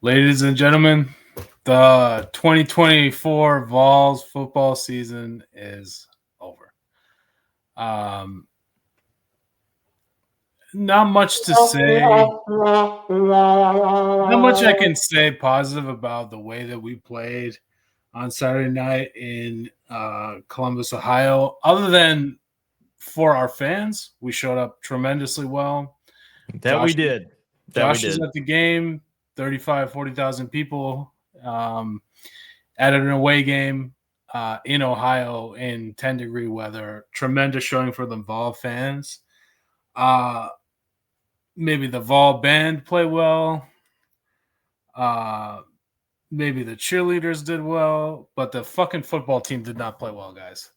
Ladies and gentlemen, the 2024 Vols football season is over. Not much to say. Not much I can say positive about the way that we played on Saturday night in Columbus, Ohio, other than for our fans. We showed up tremendously well. We did. Josh was at the game, 40,000 people at an away game in Ohio in 10-degree weather. Tremendous showing for the Vol fans. Maybe the Vol band played well. Maybe the cheerleaders did well, but the fucking football team did not play well, guys.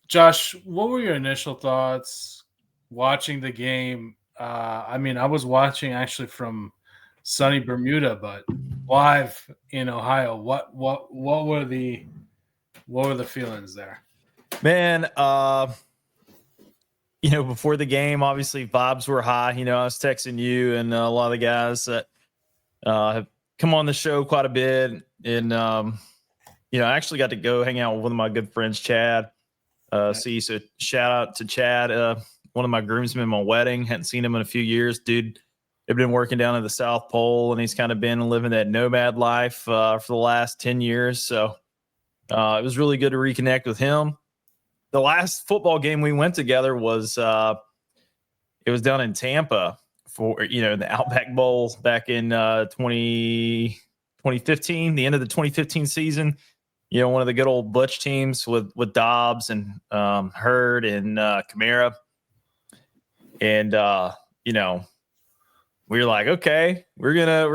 Josh, what were your initial thoughts watching the game? I was watching actually from sunny Bermuda, but live in Ohio. What were the feelings there? Man, before the game, obviously vibes were high. I was texting you and a lot of the guys that have come on the show quite a bit. And, I actually got to go hang out with one of my good friends, Chad. So shout out to Chad, one of my groomsmen in my wedding. Hadn't seen him in a few years. Dude, they've been working down at the South Pole, and he's kind of been living that nomad life for the last 10 years. So it was really good to reconnect with him. The last football game we went together was it was down in Tampa for the Outback Bowl back in 2015, the end of the 2015 season. One of the good old Butch teams with Dobbs and Hurd and Kamara. And we were like, okay, we're gonna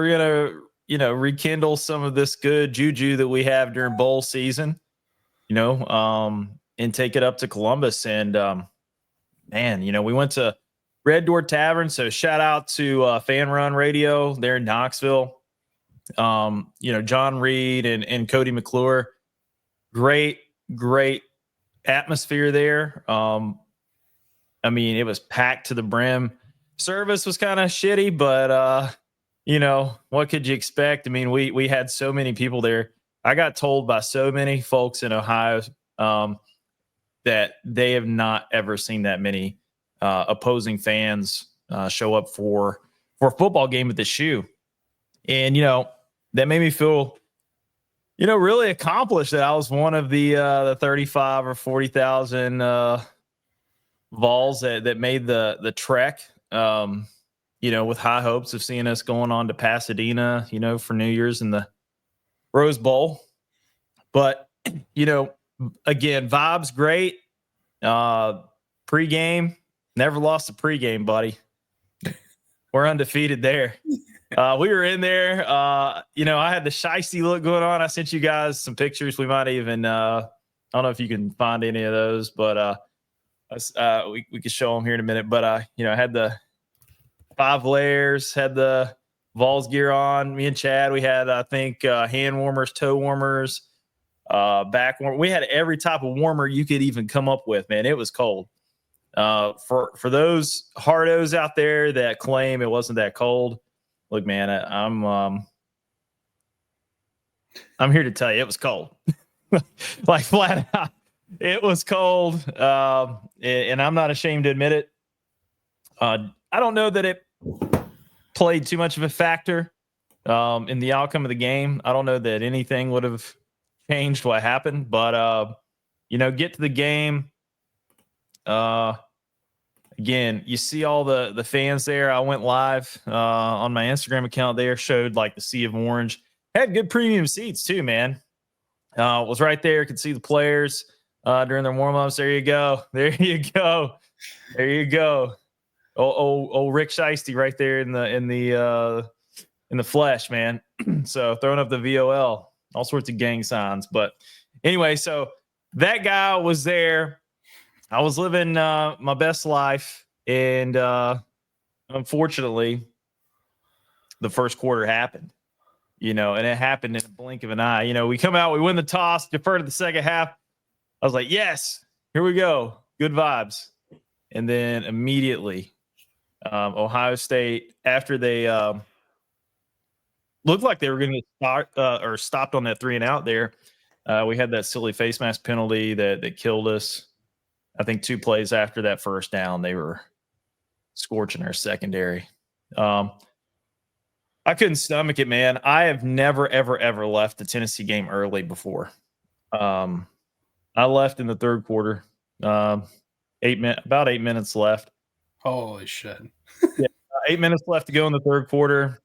rekindle some of this good juju that we have during bowl season, and take it up to Columbus. And we went to Red Door Tavern. So shout out to Fan Run Radio there in Knoxville. John Reed and Cody McClure. Great atmosphere there. It was packed to the brim. Service was kind of shitty, but what could you expect? We had so many people there. I got told by so many folks in Ohio that they have not ever seen that many opposing fans show up for a football game at the Shoe. And, that made me feel, really accomplished that I was one of the 35 or 40,000 Vols that made the trek, with high hopes of seeing us going on to Pasadena, for New Year's in the Rose Bowl. But, again, vibes great. Pre-game, never lost a pre-game, buddy. We're undefeated there. We were in there. I had the shiesty look going on. I sent you guys some pictures. We might even, I don't know if you can find any of those, but we could show them here in a minute. But, I had the 5 layers, had the Vols gear on. Me and Chad, we had, I think, hand warmers, toe warmers, back warmer. We had every type of warmer you could even come up with, man. It was cold. For those hardos out there that claim it wasn't that cold, look, man, I'm here to tell you it was cold. Like flat out, it was cold, and I'm not ashamed to admit it. I don't know that it played too much of a factor in the outcome of the game. I don't know that anything would have changed what happened, but get to the game. Again, you see all the fans there. I went live on my Instagram account there, showed like the sea of orange. Had good premium seats too, man. Was right there, could see the players during their warm-ups. There you go. Old Rick Shiesty right there in the flesh, man. So throwing up the VOL, all sorts of gang signs. But anyway, so that guy was there. I was living my best life, and unfortunately, the first quarter happened, and it happened in a blink of an eye. We come out, we win the toss, defer to the second half. I was like, yes, here we go. Good vibes. And then immediately, Ohio State, after they looked like they were going to start or stopped on that 3-and-out there. We had that silly face mask penalty that killed us. I think 2 plays after that first down, they were scorching our secondary. I couldn't stomach it, man. I have never, ever, ever left the Tennessee game early before. I left in the third quarter. About 8 minutes left. Holy shit. Yeah, 8 minutes left to go in the third quarter.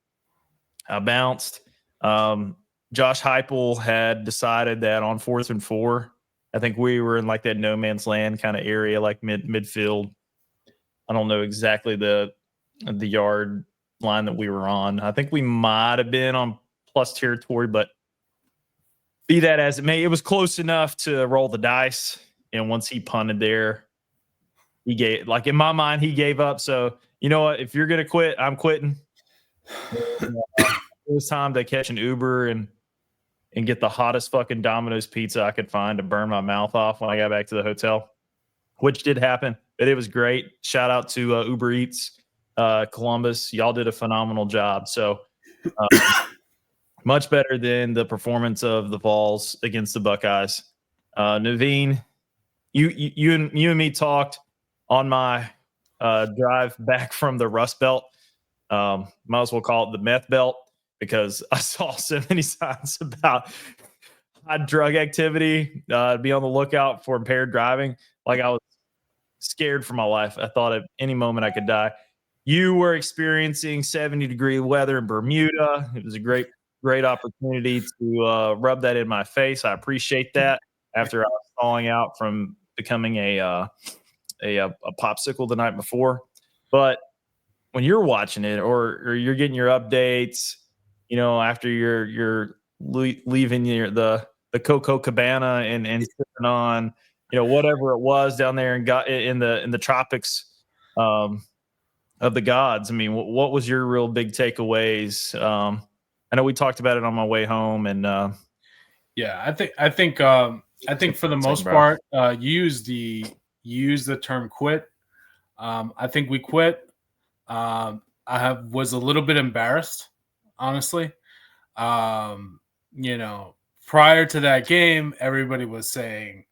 I bounced. Josh Heupel had decided that on 4th and 4, I think we were in like that no man's land kind of area, like midfield. I don't know exactly the yard line that we were on. I think we might have been on plus territory, but be that as it may, it was close enough to roll the dice. And once he punted there, he gave, like in my mind, he gave up. So you know what? If you're gonna quit, I'm quitting. It was time to catch an Uber and get the hottest fucking Domino's pizza I could find to burn my mouth off when I got back to the hotel, which did happen. But it was great. Shout out to Uber Eats, Columbus. Y'all did a phenomenal job. So much better than the performance of the Vols against the Buckeyes. Naveen, you and me talked on my drive back from the Rust Belt. Might as well call it the meth belt, because I saw so many signs about high drug activity. Be on the lookout for impaired driving. Like, I was scared for my life. I thought at any moment I could die. You were experiencing 70-degree weather in Bermuda. It was a great opportunity to rub that in my face. I appreciate that after I was falling out from becoming a popsicle the night before. But when you're watching it or you're getting your updates, you know, after you're leaving the Coco Cabana and sipping on, you know, whatever it was down there and got in the tropics of the gods. I mean, what was your real big takeaways? I know we talked about it on my way home, and yeah, I think for the most part, you use the term quit. I think we quit. I was a little bit embarrassed, honestly. You know, prior to that game, everybody was saying,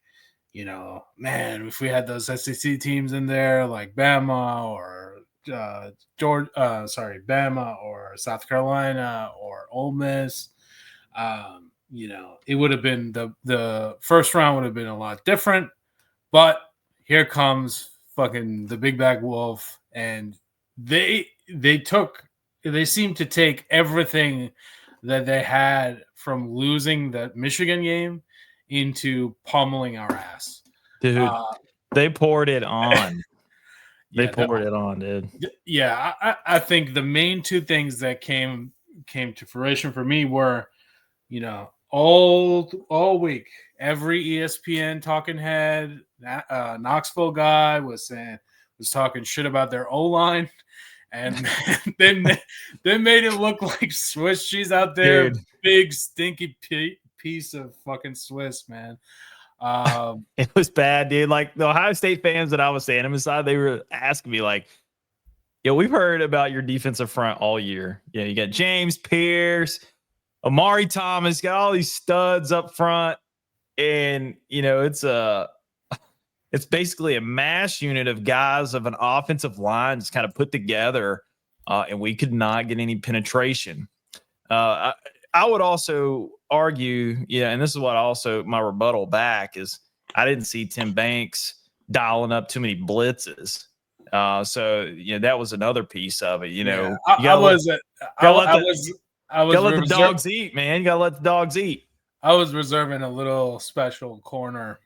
you know, man, if we had those SEC teams in there like Bama or Bama or South Carolina or Ole Miss, you know, it would have been the first round would have been a lot different. But here comes fucking the big bad wolf, and they seem to take everything that they had from losing that Michigan game into pummeling our ass. Dude, they poured it on. They poured it on, dude. Yeah, I think the main 2 things that came to fruition for me were, you know, all week, every ESPN talking head, Knoxville guy was talking shit about their O-line. And then they made it look like Swiss cheese out there. Dude. Big stinky piece of fucking Swiss, man. It was bad, dude. Like, the Ohio State fans that I was standing beside, they were asking me like, "Yo, we've heard about your defensive front all year. Yeah, you got James Pierce, Amari Thomas, got all these studs up front, and you know it's basically a mass unit of guys of an offensive line just kind of put together, and we could not get any penetration." I would also argue, yeah, and this is what also my rebuttal back is, I didn't see Tim Banks dialing up too many blitzes. So you know, that was another piece of it. You know, I gotta let the dogs eat, man. You gotta let the dogs eat. I was reserving a little special corner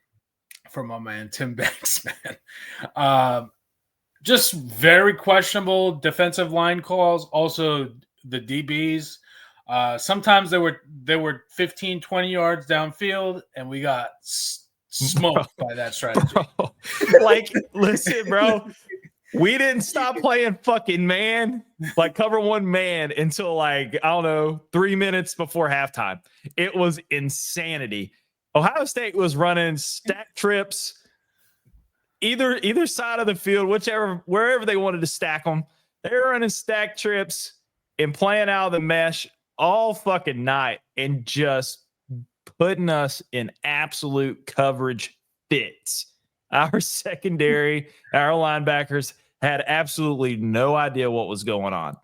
for my man Tim Banks, man. Just very questionable defensive line calls. Also, the DBs. Sometimes they were 15, 20 yards downfield, and we got smoked by that strategy. Bro. Like, listen, bro. We didn't stop playing fucking man, like cover one man, until like, I don't know, 3 minutes before halftime. It was insanity. Ohio State was running stack trips, either side of the field, wherever they wanted to stack them. They were running stack trips and playing out of the mesh all fucking night and just putting us in absolute coverage fits. Our secondary, our linebackers had absolutely no idea what was going on.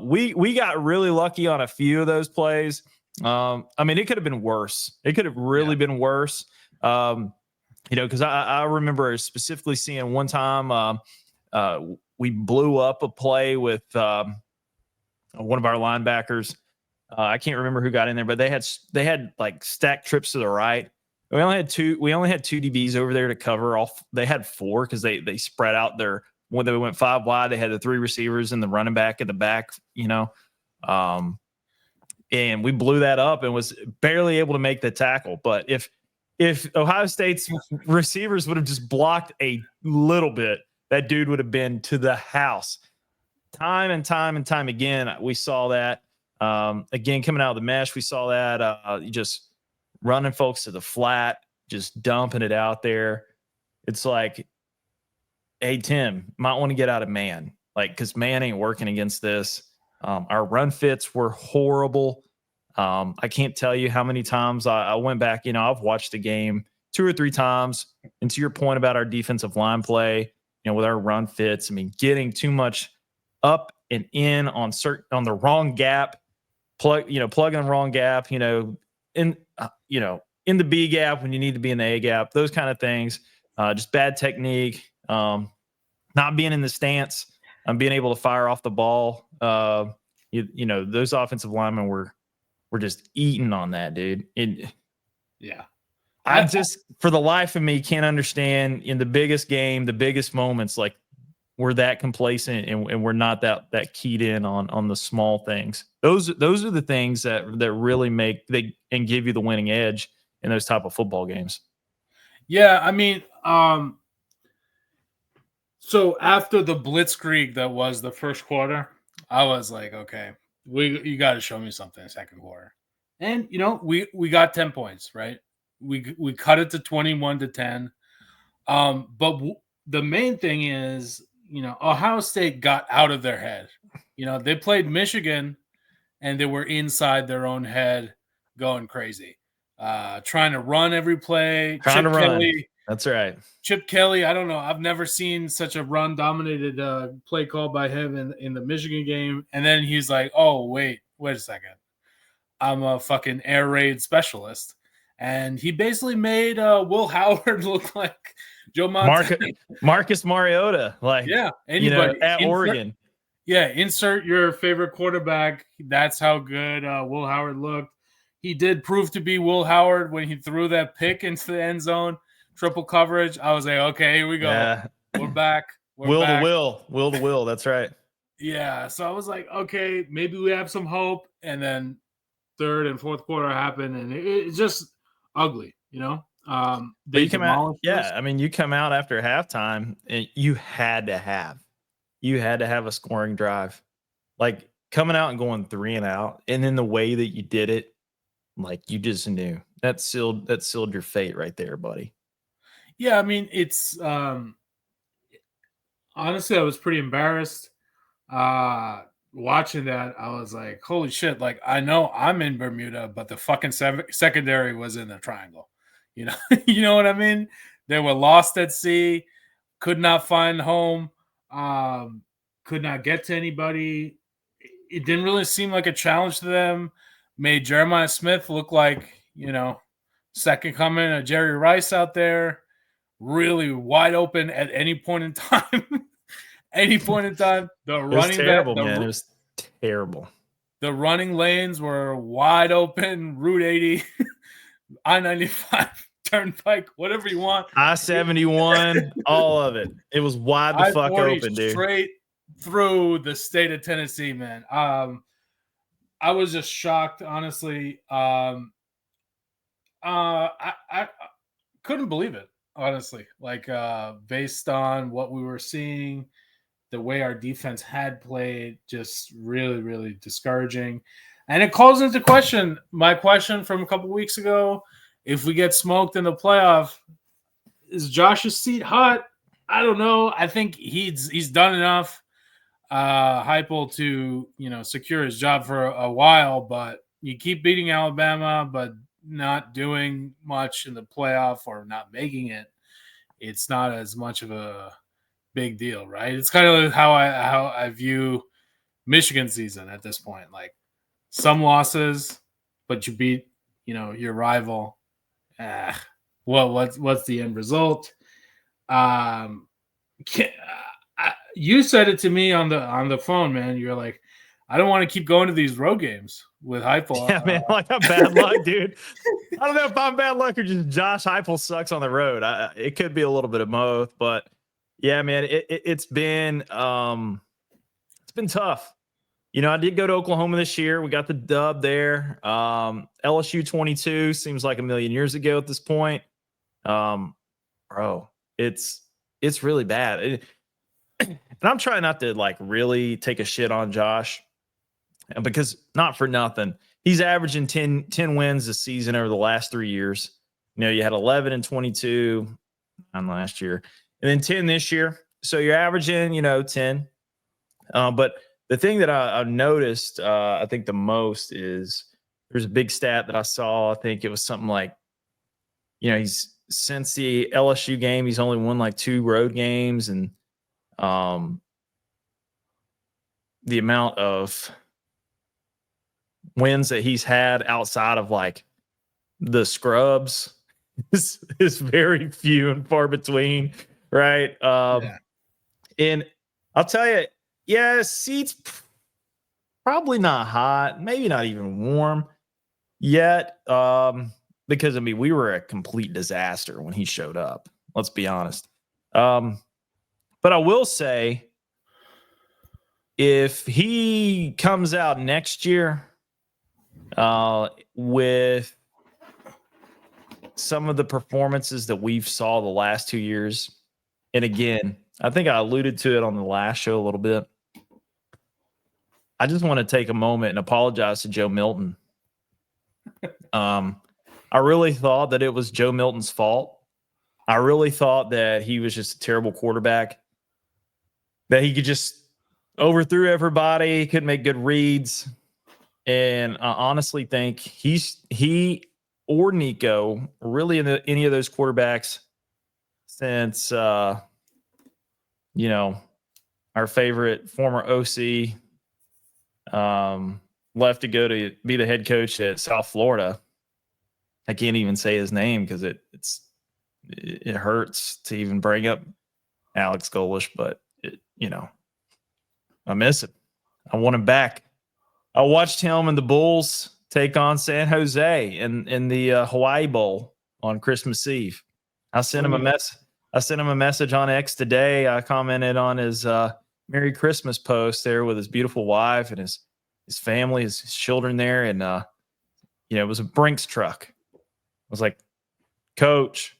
We got really lucky on a few of those plays. I mean, it could have been worse. It could have really been worse. Because I remember specifically seeing one time we blew up a play with one of our linebackers. I can't remember who got in there, but they had like stacked trips to the right. We only had two DBs over there to cover off. They had four because they spread out when they went 5 wide. They had the 3 receivers and the running back at the back. And we blew that up and was barely able to make the tackle. But if Ohio State's receivers would have just blocked a little bit, that dude would have been to the house. Time and time and time again, we saw that. Again, coming out of the mesh, we saw that. Just running folks to the flat, just dumping it out there. It's like, hey, Tim, might want to get out of man. Like, because man ain't working against this. Our run fits were horrible. I can't tell you how many times I went back. I've watched the game 2 or 3 times. And to your point about our defensive line play, with our run fits, I mean, getting too much up and in on the wrong gap, plugging the wrong gap, in the B gap when you need to be in the A gap, those kind of things. Just bad technique, not being in the stance, being able to fire off the ball. Those offensive linemen were just eating on that, dude. I just, for the life of me, can't understand in the biggest game, the biggest moments, like we're that complacent and we're not that keyed in on the small things. Those are the things that really and give you the winning edge in those type of football games. Yeah, I mean, so after the blitzkrieg that was the first quarter, I was like, okay, you got to show me something in the second quarter. And we got 10 points, right? We cut it to 21-10. But the main thing is, Ohio State got out of their head. They played Michigan and they were inside their own head going crazy. Trying to run every play. Trying to run. That's right. Chip Kelly, I don't know. I've never seen such a run-dominated play call by him in the Michigan game. And then he's like, oh, wait a second. I'm a fucking air raid specialist. And he basically made Will Howard look like Joe Montana. Marcus Mariota. Like, anybody. At Oregon. Yeah, insert your favorite quarterback. That's how good Will Howard looked. He did prove to be Will Howard when he threw that pick into the end zone. Triple coverage. I was like, okay, here we go. Yeah. We're back. Will to will. That's right. Yeah. So I was like, okay, maybe we have some hope. And then third and fourth quarter happened, and it's just ugly, They come out. Yeah. I mean, you come out after halftime, and you had to have a scoring drive. Like coming out and going 3 and out, and then the way that you did it, like you just knew that sealed your fate right there, buddy. Yeah, I mean, it's honestly, I was pretty embarrassed watching that. I was like, holy shit, like I know I'm in Bermuda, but the fucking secondary was in the triangle. You know what I mean? They were lost at sea, could not find home, could not get to anybody. It didn't really seem like a challenge to them. Made Jeremiah Smith look like, second coming of Jerry Rice out there. Really wide open at any point in time. The running terrible, man. It was terrible. The running lanes were wide open. Route 80, I-95, Turnpike, whatever you want. I-71, all of it. It was wide the fuck open, dude. Straight through the state of Tennessee, man. I was just shocked, honestly. I couldn't believe it. Honestly, like based on what we were seeing, the way our defense had played, just really, really discouraging. And it calls into question my question from a couple weeks ago. If we get smoked in the playoff, is Josh's seat hot? I don't know. I think he's done enough. Heupel to secure his job for a while, but you keep beating Alabama, but not doing much in the playoff or not making it. It's not as much of a big deal, right? It's kind of how I view Michigan season at this point. Like some losses, but you beat your rival. What's the end result? You said it to me on the phone, man. You're like, I don't want to keep going to these road games with Heupel. Yeah, man, like I'm bad luck, dude. I don't know if I'm bad luck or just Josh Heupel sucks on the road. It could be a little bit of both, but yeah, man, it's been tough. I did go to Oklahoma this year. We got the dub there. LSU 22 seems like a million years ago at this point. Bro, it's really bad. And I'm trying not to like really take a shit on Josh because not for nothing. He's averaging 10 wins this season over the last 3 years. You had 11 and 22 on last year and then 10 this year. So you're averaging, 10. But the thing that I've noticed, I think the most is there's a big stat that I saw. I think it was something like, he's since the LSU game, he's only won like 2 road games, and the amount of wins that he's had outside of like the scrubs is very few and far between, right? And I'll tell you, yeah, seats probably not hot, maybe not even warm yet, because we were a complete disaster when he showed up. Let's be honest. But I will say, if he comes out next year with some of the performances that we've saw the last 2 years, and again, I think I alluded to it on the last show a little bit. I just want to take a moment and apologize to Joe Milton. I really thought that it was Joe Milton's fault. I really thought that he was just a terrible quarterback, that he could just overthrew everybody, couldn't make good reads. And I honestly think he or Nico, really any of those quarterbacks since, our favorite former OC left to go to be the head coach at South Florida. I can't even say his name because it hurts to even bring up Alex Golish, but I miss him. I want him back. I watched him and the Bulls take on San Jose in the Hawaii Bowl on Christmas Eve. I sent him a message on X today. I commented on his Merry Christmas post there with his beautiful wife and his family, his children there, and it was a Brinks truck. I was like, Coach,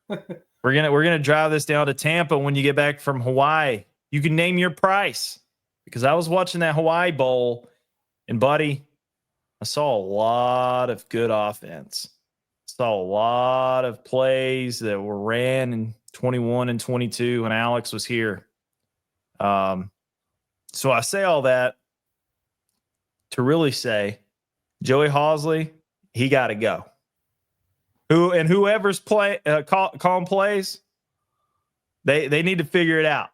we're gonna drive this down to Tampa when you get back from Hawaii. You can name your price, because I was watching that Hawaii Bowl, and buddy, I saw a lot of good offense. Saw a lot of plays that were ran in 21 and 22 when Alex was here. So I say all that to really say, Joey Hausley, he got to go. Whoever's calling plays, they need to figure it out,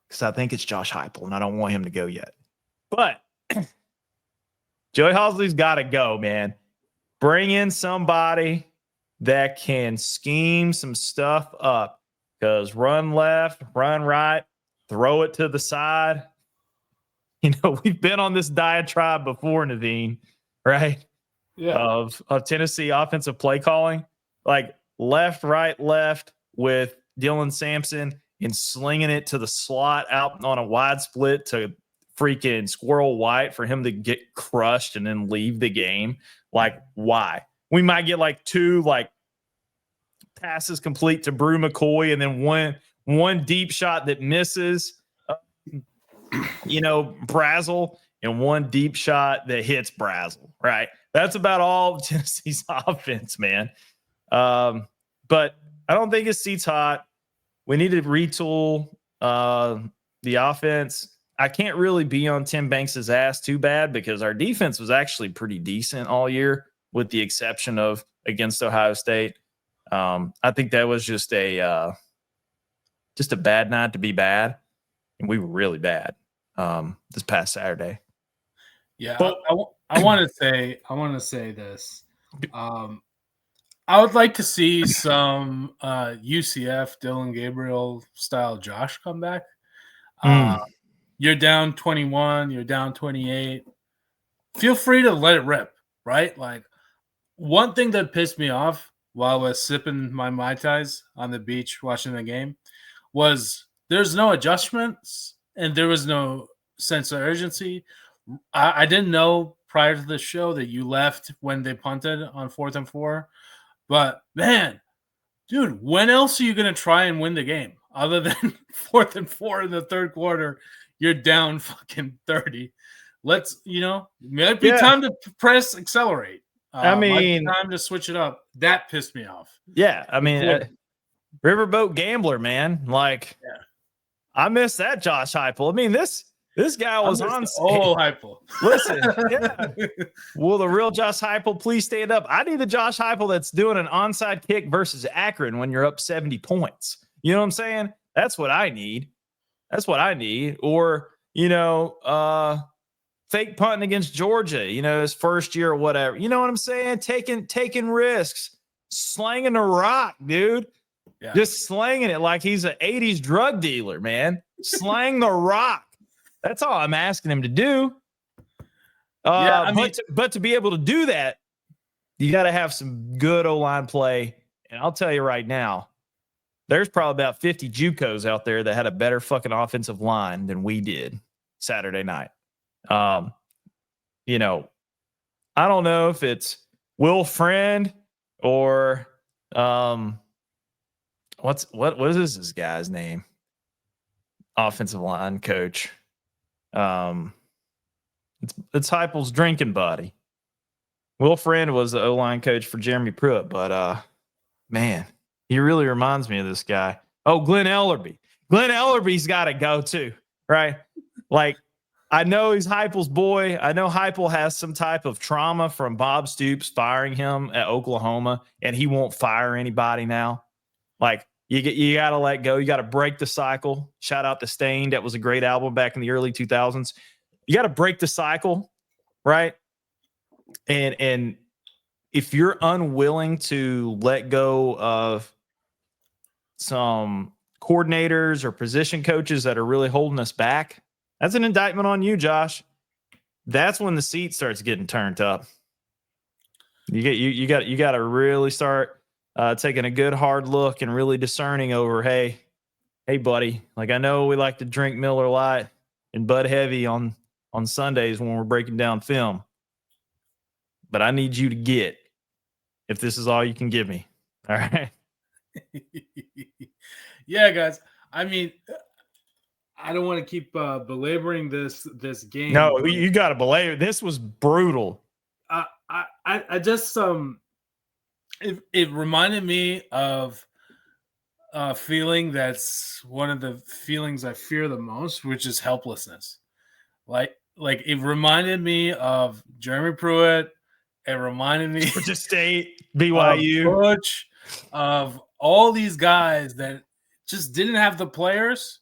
because I think it's Josh Heupel, and I don't want him to go yet. But Joey Hausley's got to go, man. Bring in somebody that can scheme some stuff up, because run left, run right, throw it to the side. We've been on this diatribe before, Naveen, right? Yeah. Of Tennessee offensive play calling, like left, right, left with Dylan Sampson and slinging it to the slot out on a wide split to freaking Squirrel White for him to get crushed and then leave the game. Like, why? We might get like 2 like passes complete to Brew McCoy and then one deep shot that misses, Brazel, and one deep shot that hits Brazel, right? That's about all of Tennessee's offense, man. But I don't think his seat's hot. We need to retool the offense. I can't really be on Tim Banks's ass too bad because our defense was actually pretty decent all year, with the exception of against Ohio State. I think that was just a bad night to be bad, and we were really bad this past Saturday. Yeah, but I want to say this. I would like to see some UCF Dylan Gabriel style Josh come back. You're down 21, you're down 28. Feel free to let it rip, right? Like, one thing that pissed me off while I was sipping my Mai Tais on the beach watching the game was there's no adjustments and there was no sense of urgency. I didn't know prior to the show that you left when they punted on 4th and 4. But, man, dude, when else are you going to try and win the game? Other than 4th and 4 in the third quarter, you're down fucking 30. Let's, might be time to press accelerate. Might be time to switch it up. That pissed me off. Yeah, I mean, Riverboat Gambler, man. Like, I miss that Josh Heupel. I mean, this guy was on. Oh, Heupel. Listen, yeah. Will the real Josh Heupel please stand up? I need the Josh Heupel that's doing an onside kick versus Akron when you're up 70 points. You know what I'm saying? That's what I need. Or, fake punting against Georgia, his first year or whatever. You know what I'm saying? Taking risks, slanging a rock, dude. Yeah. Just slanging it like he's an 80s drug dealer, man. Slang the rock. That's all I'm asking him to do. But to be able to do that, you got to have some good O-line play. And I'll tell you right now, there's probably about 50 JUCOs out there that had a better fucking offensive line than we did Saturday night. I don't know if it's Will Friend or what is this guy's name? Offensive line coach. It's Heupel's drinking buddy. Will Friend was the O-line coach for Jeremy Pruitt, but man, he really reminds me of this guy. Oh, Glenn Ellerby. Glenn Ellerby's got to go too, right? Like, I know he's Heupel's boy. I know Heupel has some type of trauma from Bob Stoops firing him at Oklahoma, and he won't fire anybody now. Like, you got to let go. You got to break the cycle. Shout out to Stained. That was a great album back in the early 2000s. You got to break the cycle, right? And if you're unwilling to let go of some coordinators or position coaches that are really holding us back, that's an indictment on you, Josh. That's when the seat starts getting turned up. You got to really start taking a good hard look and really discerning over, hey, buddy. Like, I know we like to drink Miller Lite and Bud Heavy on Sundays when we're breaking down film, but I need you to get if this is all you can give me. All right. Yeah, guys. I mean, I don't want to keep belaboring this game. No, you got to belabor. This was brutal. I just it reminded me of a feeling that's one of the feelings I fear the most, which is helplessness. Like it reminded me of Jeremy Pruitt. It reminded me Georgia State, BYU, Butch, of all these guys that just didn't have the players,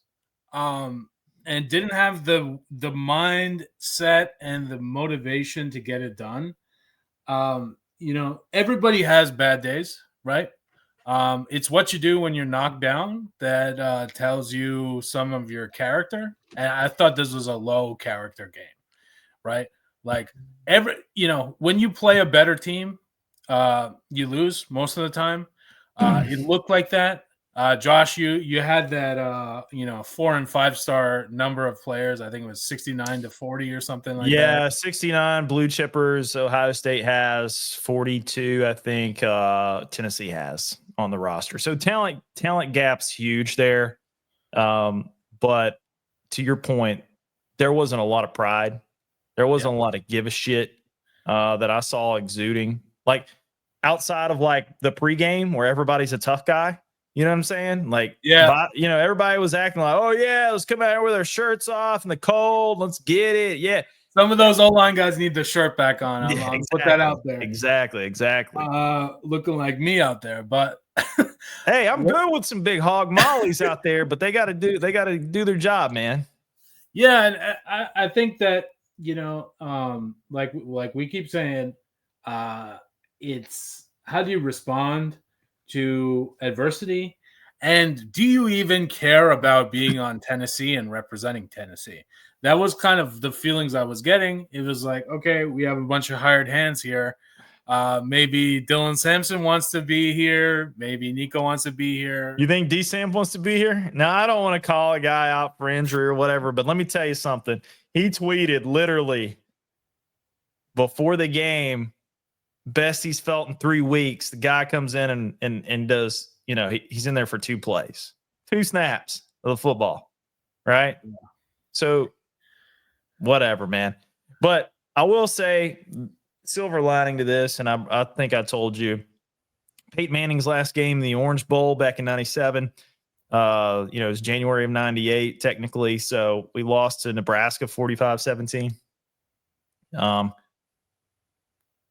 and didn't have the mindset and the motivation to get it done. Everybody has bad days, right? It's what you do when you're knocked down that tells you some of your character. And I thought this was a low character game, right? Like when you play a better team, you lose most of the time. It looked like that. Josh, you had that 4 and 5 star number of players. I think it was 69 to 40 or something like that. Yeah, 69 blue chippers. Ohio State has 42. I think Tennessee has on the roster. So talent gap's huge there. But to your point, there wasn't a lot of pride. There wasn't a lot of give a shit that I saw exuding. Like, outside of like the pregame where everybody's a tough guy, You know what I'm saying? Like, Yeah. everybody was acting like, oh, yeah, let's come out here with our shirts off in the cold. Let's get it. Yeah. Some of those O-line guys need their shirt back on. Yeah, I'll put that out there. Exactly. Looking like me out there, but hey, I'm good with some big hog mollies out there, but they got to do their job, man. Yeah, and I think that like we keep saying, it's how do you respond to adversity, and do you even care about being on Tennessee and representing Tennessee? That was kind of the feelings I was getting. It was like, okay, we have a bunch of hired hands here. Maybe Dylan Sampson wants to be here. Maybe Nico wants to be here. You think D-Sam wants to be here? Now, I don't want to call a guy out for injury or whatever, but let me tell you something. He tweeted literally before the game, best he's felt in 3 weeks. The guy comes in and does, he's in there for 2 plays, 2 snaps of the football, right? Yeah. So whatever, man. But I will say, silver lining to this, and I think I told you, Peyton Manning's last game in the Orange Bowl back in 97, it was January of 98 technically. So we lost to Nebraska 45-17.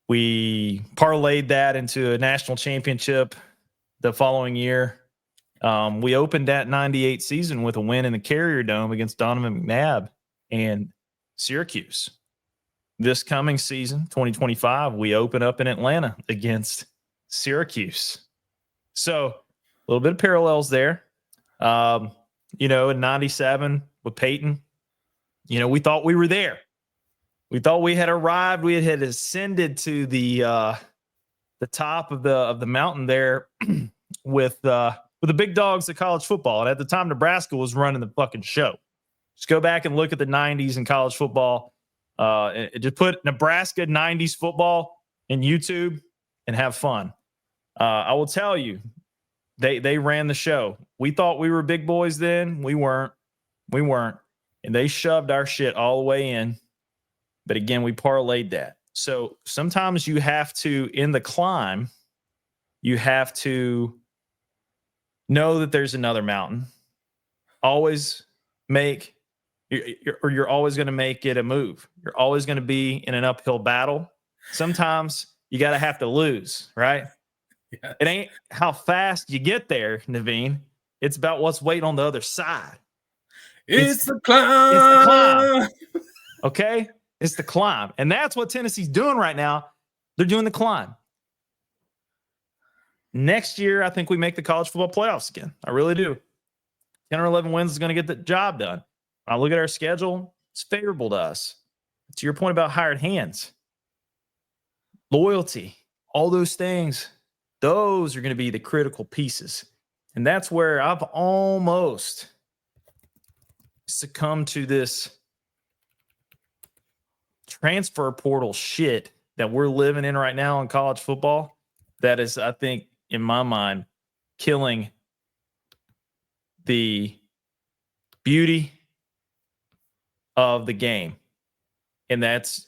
We parlayed that into a national championship the following year. We opened that 98 season with a win in the Carrier Dome against Donovan McNabb and Syracuse. This coming season, 2025, we open up in Atlanta against Syracuse. So a little bit of parallels there. In 97 with Peyton, we thought we were there. We thought we had arrived. We had ascended to the top of the mountain there with the big dogs of college football. And at the time, Nebraska was running the fucking show. Just go back and look at the 90s in college football. Just put Nebraska 90s football in YouTube and have fun. I will tell you, they ran the show. We thought we were big boys then. We weren't. And they shoved our shit all the way in. But again, we parlayed that. So sometimes you have to, in the climb, you have to know that there's another mountain. Always you're always going to make it a move. You're always going to be in an uphill battle. Sometimes you got to have to lose, right? Yes. It ain't how fast you get there, Naveen. It's about what's waiting on the other side. It's the climb. It's the climb. Okay? It's the climb. And that's what Tennessee's doing right now. They're doing the climb. Next year, I think we make the college football playoffs again. I really do. 10 or 11 wins is going to get the job done. When I look at our schedule, it's favorable to us. To your point about hired hands, loyalty, all those things, those are going to be the critical pieces. And that's where I've almost succumbed to this transfer portal shit that we're living in right now in college football. That is, I think, in my mind, killing the beauty of the game. And that's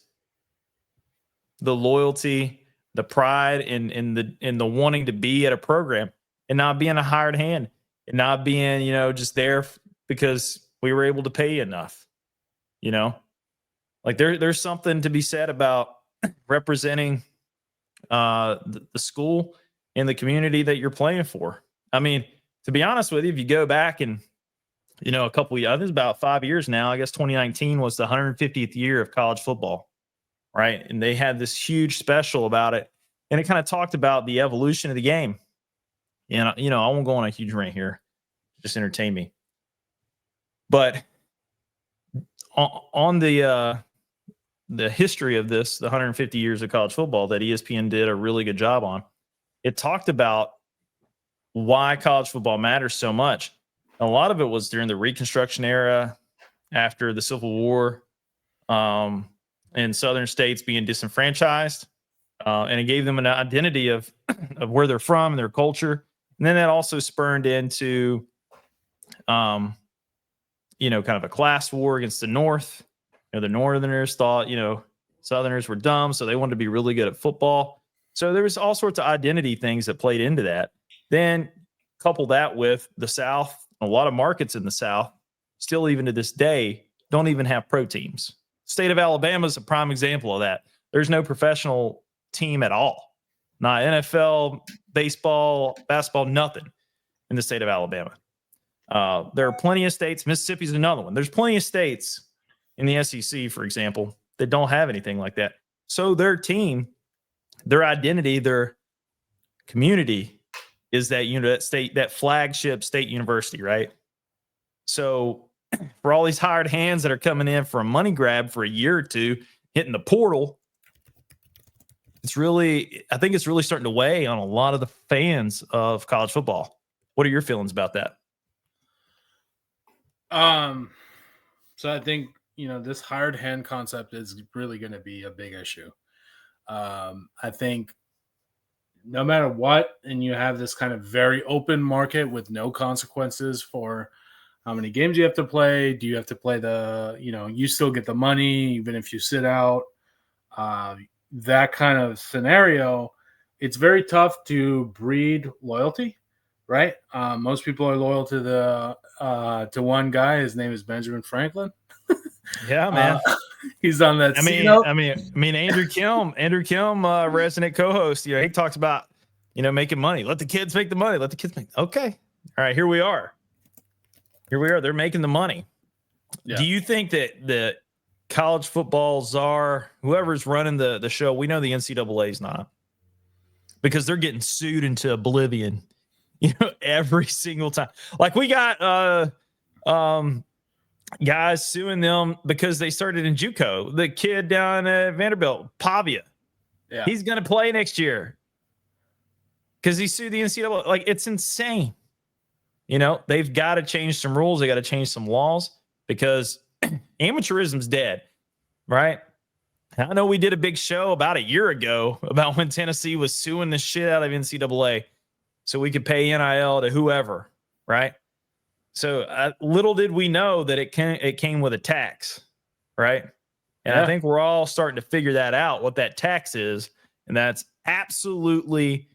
the loyalty, the pride in the wanting to be at a program and not being a hired hand and not being, just there because we were able to pay enough, like there's something to be said about representing the school and the community that you're playing for. I mean, to be honest with you, if you go back and, a couple of years, I think it's about 5 years now, I guess 2019 was the 150th year of college football, right? And they had this huge special about it. And it kind of talked about the evolution of the game. And, I won't go on a huge rant here. Just entertain me. But on the history of this, the 150 years of college football that ESPN did a really good job on, it talked about why college football matters so much. A lot of it was during the Reconstruction era, after the Civil War, and Southern states being disenfranchised, and it gave them an identity of where they're from and their culture. And then that also spurned into, kind of a class war against the North. The Northerners thought, Southerners were dumb, so they wanted to be really good at football. So there was all sorts of identity things that played into that. Then couple that with the South, a lot of markets in the South, still even to this day, don't even have pro teams. State of Alabama is a prime example of that. There's no professional team at all. Not NFL, baseball, basketball, nothing in the state of Alabama. There are plenty of states. Mississippi's another one. There's plenty of states in the SEC, for example, that don't have anything like that. So their team, their identity, their community is that, that state, that flagship state university, right? So for all these hired hands that are coming in for a money grab for a year or two, hitting the portal, I think it's really starting to weigh on a lot of the fans of college football. What are your feelings about that? So I think, this hired hand concept is really going to be a big issue. I think no matter what, and you have this kind of very open market with no consequences for how many games you have to play. Do you have to play you still get the money even if you sit out? That kind of scenario, it's very tough to breed loyalty, right? Most people are loyal to to one guy. His name is Benjamin Franklin. Yeah, man. He's on that. I mean, Andrew Kim, resident co-host. He talks about making money. Let the kids make the money. Let the kids make. Okay, all right. Here we are. They're making the money. Yeah. Do you think that the college football czar, whoever's running the show, we know the NCAA is not, because they're getting sued into oblivion, every single time. Like we got guys suing them because they started in JUCO. The kid down at Vanderbilt, Pavia, he's going to play next year because he sued the NCAA. Like, it's insane. They've got to change some rules. They got to change some laws because amateurism's dead, right? I know we did a big show about a year ago about when Tennessee was suing the shit out of NCAA so we could pay NIL to whoever, right? So little did we know that it came with a tax, right? And I think we're all starting to figure that out, what that tax is. And that's absolutely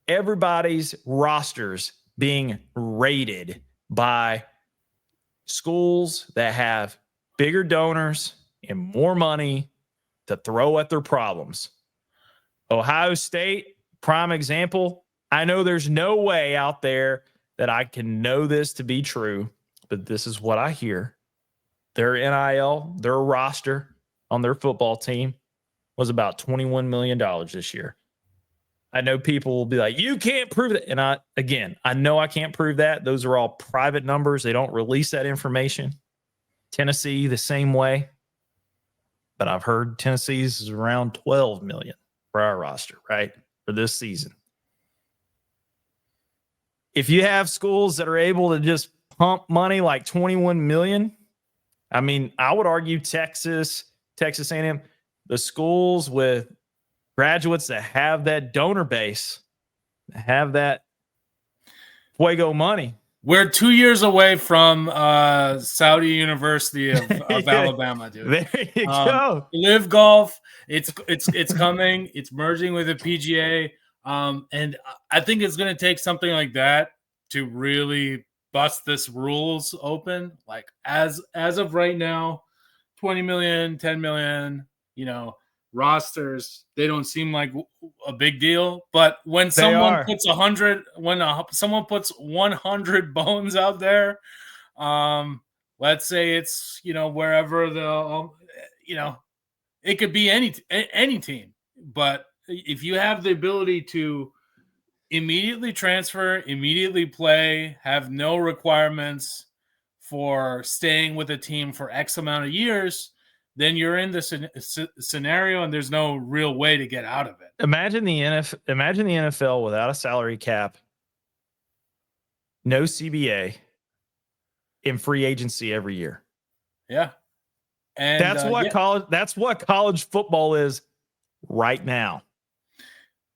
everybody's rosters being rated by schools that have bigger donors and more money to throw at their problems. Ohio State, prime example. I know there's no way out there that I can know this to be true, but this is what I hear. Their NIL, their roster on their football team was about $21 million this year. I know people will be like, you can't prove that. And I know I can't prove that. Those are all private numbers. They don't release that information. Tennessee, the same way. But I've heard Tennessee's is around 12 million for our roster, right? For this season. If you have schools that are able to just pump money like 21 million, I mean, I would argue Texas A&M, the schools with graduates that have that donor base, have that fuego money. We're 2 years away from Saudi University of Alabama, dude. There you go. Live Golf, it's coming. It's merging with the PGA. And I think it's going to take something like that to really bust this rules open. Like as of right now, 20 million, 10 million, rosters, they don't seem like a big deal. But when someone puts 100, someone puts 100 bones out there, let's say it's, wherever it could be any team. But if you have the ability to immediately transfer, immediately play, have no requirements for staying with a team for X amount of years, then you're in this scenario and there's no real way to get out of it. Imagine the NFL without a salary cap, no CBA, in free agency every year. Yeah. And that's what college football is right now.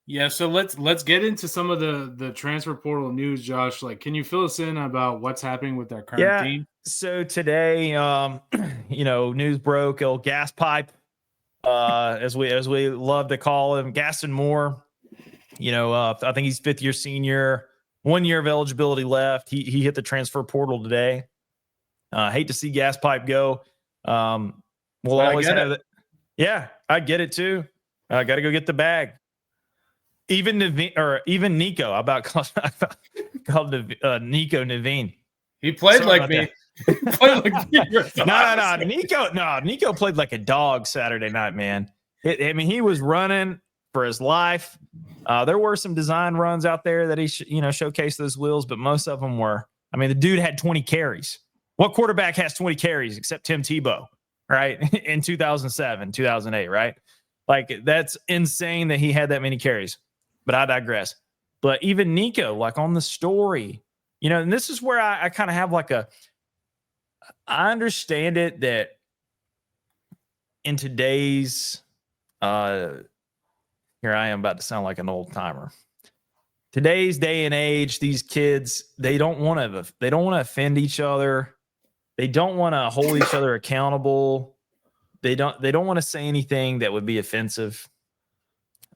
Yeah, so let's get into some of the transfer portal news, Josh. Like, can you fill us in about what's happening with their current team? So today, news broke. El Gas Pipe, as we love to call him, Gaston Moore. I think he's fifth-year senior, 1 year of eligibility left. He hit the transfer portal today. Hate to see Gas Pipe go. We'll always have it. Yeah, I get it too. I got to go get the bag. Even Nico. I about called Nico Naveen. He played like me. He played like me. No. Nico played like a dog Saturday night, man. He was running for his life. There were some design runs out there that he showcased those wheels, but most of them were. I mean, the dude had 20 carries. What quarterback has 20 carries except Tim Tebow, right? In 2007, 2008, right? Like, that's insane that he had that many carries. But I digress. But even Nico, like on the story, and this is where I kind of have like I understand it that in today's, here I am about to sound like an old timer. Today's day and age, these kids, they don't want to offend each other. They don't want to hold each other accountable. They don't want to say anything that would be offensive.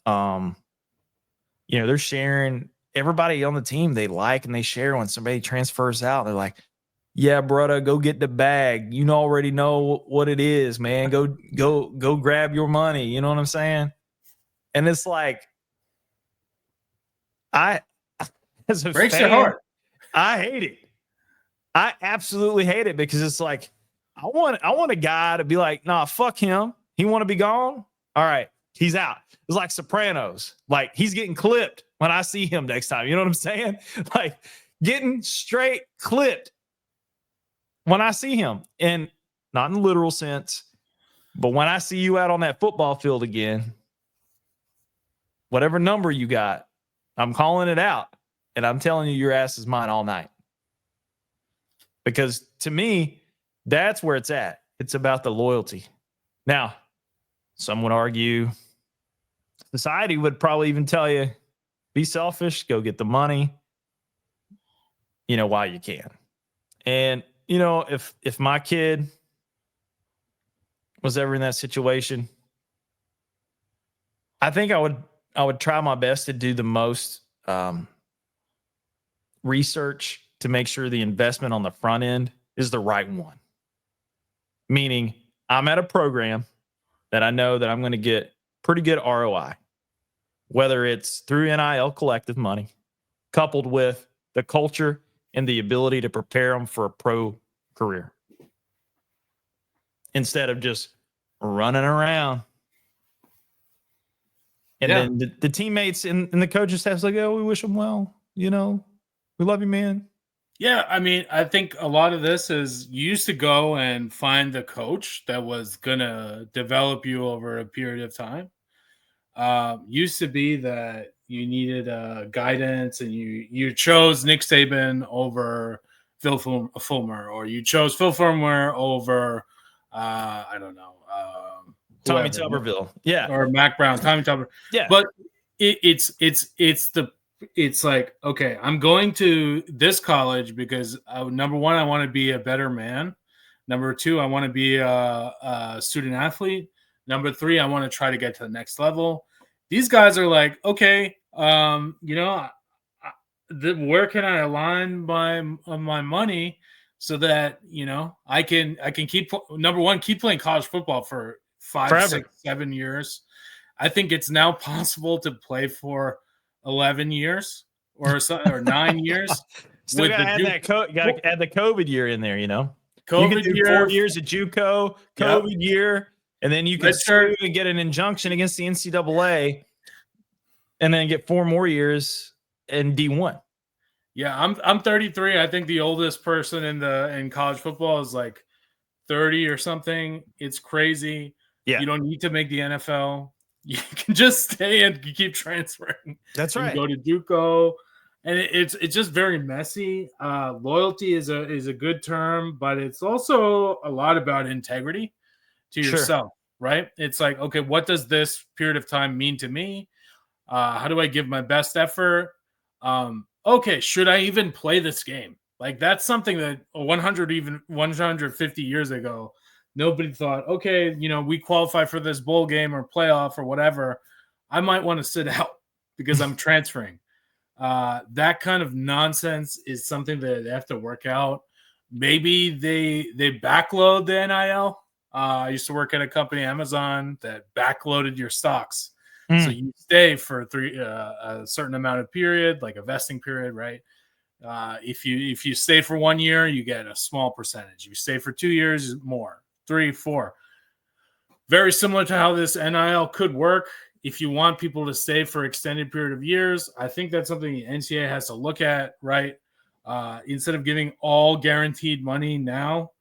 They're sharing, everybody on the team, they like and they share when somebody transfers out. They're like, yeah, brother, go get the bag. You already know what it is, man. Go grab your money. You know what I'm saying? And it's like, as a breaks fan, your heart. I hate it. I absolutely hate it because it's like, I want a guy to be like, nah, fuck him. He want to be gone. All right, he's out. It's like Sopranos. Like, he's getting clipped when I see him next time. You know what I'm saying? Like, getting straight clipped when I see him. And not in the literal sense, but when I see you out on that football field again, whatever number you got, I'm calling it out. And I'm telling you, your ass is mine all night. Because to me, that's where it's at. It's about the loyalty. Now, some would argue, society would probably even tell you, be selfish, go get the money, while you can. And, if my kid was ever in that situation, I think I would try my best to do the most research to make sure the investment on the front end is the right one. Meaning, I'm at a program that I know that I'm going to get pretty good ROI, whether it's through NIL collective money, coupled with the culture and the ability to prepare them for a pro career, instead of just running around. And then the teammates and the coaching staff's like, oh, we wish them well. We love you, man. Yeah, I mean, I think a lot of this is you used to go and find the coach that was going to develop you over a period of time. Used to be that you needed guidance and you chose Nick Saban over Phil Fulmer, or you chose Phil Fulmer over, I don't know. Tommy Tuberville. Yeah. Or Mac Brown, Tommy Tuberville. Yeah. But it's like, okay, I'm going to this college because number one, I want to be a better man. Number two, I want to be a student athlete. Number three, I want to try to get to the next level. These guys are like, okay, where can I align my money so that I can keep, number one, keep playing college football for 5, Forever. 6, 7 years. I think it's now possible to play for 11 years or 9 years. Still got to add add the COVID year in there, COVID you can do year, 4 years at JUCO, COVID year, and then you can sue and get an injunction against the NCAA, and then get 4 more years in D1. Yeah, I'm 33. I think the oldest person in college football is like 30 or something. It's crazy. Yeah, you don't need to make the NFL. You can just stay and keep transferring. That's right. Go to JUCO, and it's just very messy. Loyalty is a good term, but it's also a lot about integrity to yourself, right? It's like, okay, what does this period of time mean to me? How do I give my best effort? Okay, should I even play this game? Like, that's something that 150 years ago, nobody thought, okay, we qualify for this bowl game or playoff or whatever. I might want to sit out because I'm transferring. That kind of nonsense is something that they have to work out. Maybe they backload the NIL. I used to work at a company, Amazon, that backloaded your stocks, so you stay for a certain amount of period, like a vesting period, right? If you stay for 1 year, you get a small percentage. If you stay for 2 years, more, 3, 4. Very similar to how this NIL could work. If you want people to stay for extended period of years, I think that's something the NCAA has to look at, right? Instead of giving all guaranteed money now,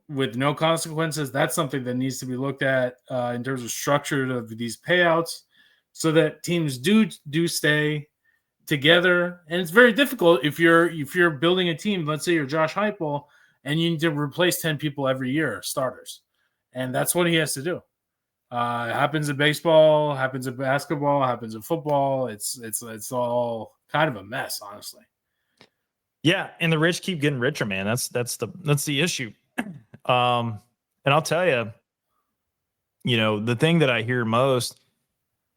with no consequences, that's something that needs to be looked at in terms of structure of these payouts, so that teams do stay together. And it's very difficult if you're building a team. Let's say you're Josh Heupel, and you need to replace 10 people every year, starters, and that's what he has to do. It happens in baseball, happens in basketball, happens in football. It's all kind of a mess, honestly. Yeah, and the rich keep getting richer, man. That's the issue. And I'll tell you, the thing that I hear most,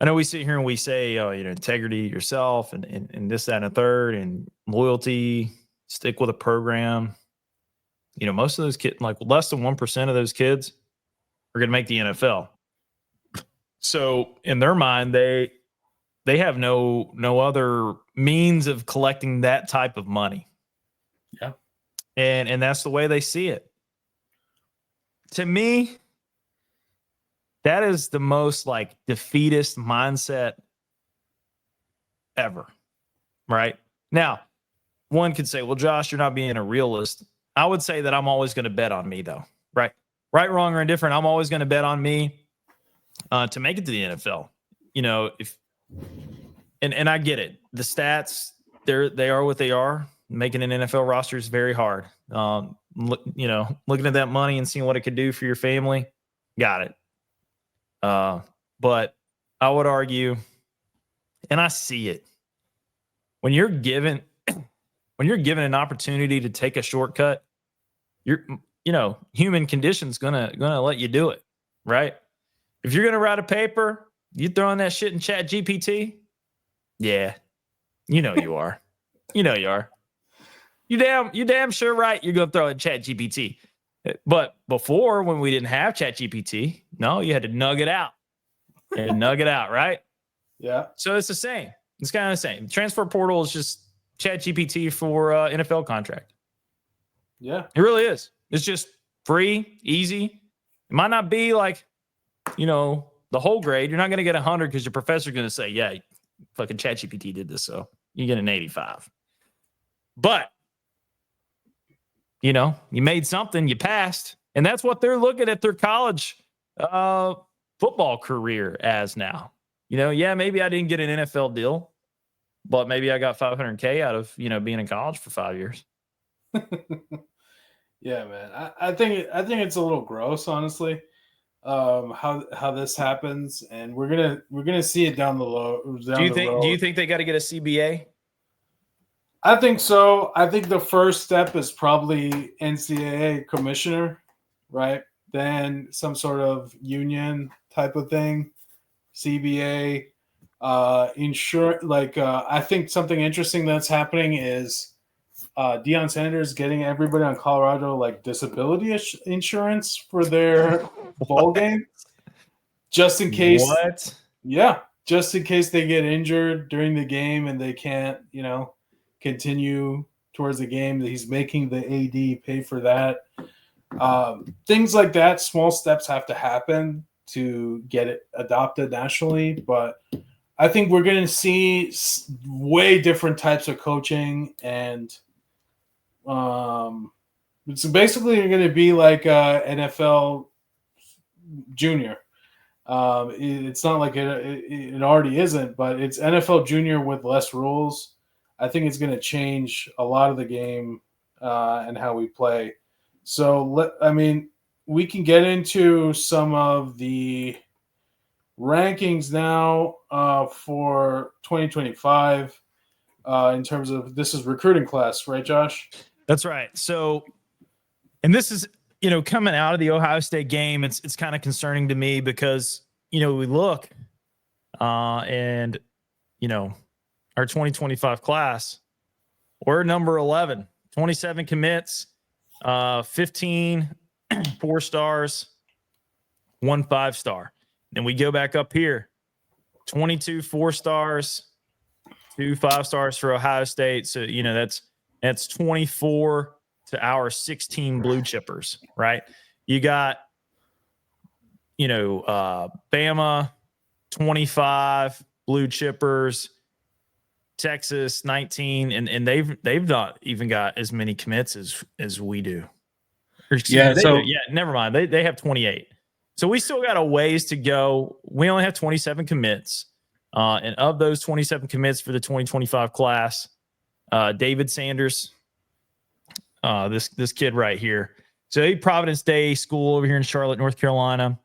I know we sit here and we say, oh, integrity, yourself, and this, that, and a third, and loyalty, stick with a program. Most of those kids, like less than 1% of those kids, are going to make the NFL. So in their mind, they have no other means of collecting that type of money. Yeah, and that's the way they see it. To me, that is the most like defeatist mindset ever. Right? Now, one could say, well, Josh, you're not being a realist. I would say that I'm always going to bet on me, though. Right? Right, wrong, or indifferent, I'm always going to bet on me to make it to the NFL. And I get it. The stats, they are what they are. Making an NFL roster is very hard. Looking at that money and seeing what it could do for your family, got it. But I would argue, and I see it, when you're given an opportunity to take a shortcut, human condition's gonna let you do it, right? If you're gonna write a paper, you throwing that shit in Chat GPT, yeah, you are, you are. You damn sure right. You're gonna throw in Chat GPT. But before, when we didn't have Chat GPT, no, you had to nug it out. Right? Yeah. So it's the same. It's kind of the same. Transfer portal is just Chat GPT for NFL contract. Yeah. It really is. It's just free, easy. It might not be like, the whole grade. You're not going to get 100 because your professor's going to say, yeah, fucking Chat GPT did this, so you get an 85. But you made something, you passed. And that's what they're looking at their college football career as now. Yeah, maybe I didn't get an NFL deal, but maybe I got $500K out of, being in college for 5 years. Yeah, man. I think it's a little gross, honestly, how this happens, and we're gonna see it down the road. Do you think they got to get a CBA? I think so. I think the first step is probably NCAA commissioner, right? Then some sort of union type of thing, CBA, insurance. I think something interesting that's happening is Deion Sanders getting everybody on Colorado like disability insurance for their bowl game, just in case. What? Yeah, just in case they get injured during the game and they can't, continue towards the game. That he's making the AD pay for that. Things like that, small steps have to happen to get it adopted nationally. But I think we're going to see way different types of coaching, and it's basically going to be like NFL junior. It's not like it already isn't, but it's NFL junior with less rules. I think it's going to change a lot of the game and how we play. So, we can get into some of the rankings now for 2025 in terms of, this is recruiting class, right, Josh? That's right. So, and this is, coming out of the Ohio State game, it's kind of concerning to me because, we look and our 2025 class, we're number 11, 27 commits, 15 4 stars, 1 5-star. Then we go back up here, 22 4 stars, 2 5 stars for Ohio State. So, that's 24 to our 16 blue chippers, right? You got, Bama, 25 blue chippers, Texas 19, and they've not even got as many commits as we do. Never mind. They have 28. So we still got a ways to go. We only have 27 commits. And of those 27 commits for the 2025 class, David Sanders, this kid right here. So he Providence Day School over here in Charlotte, North Carolina,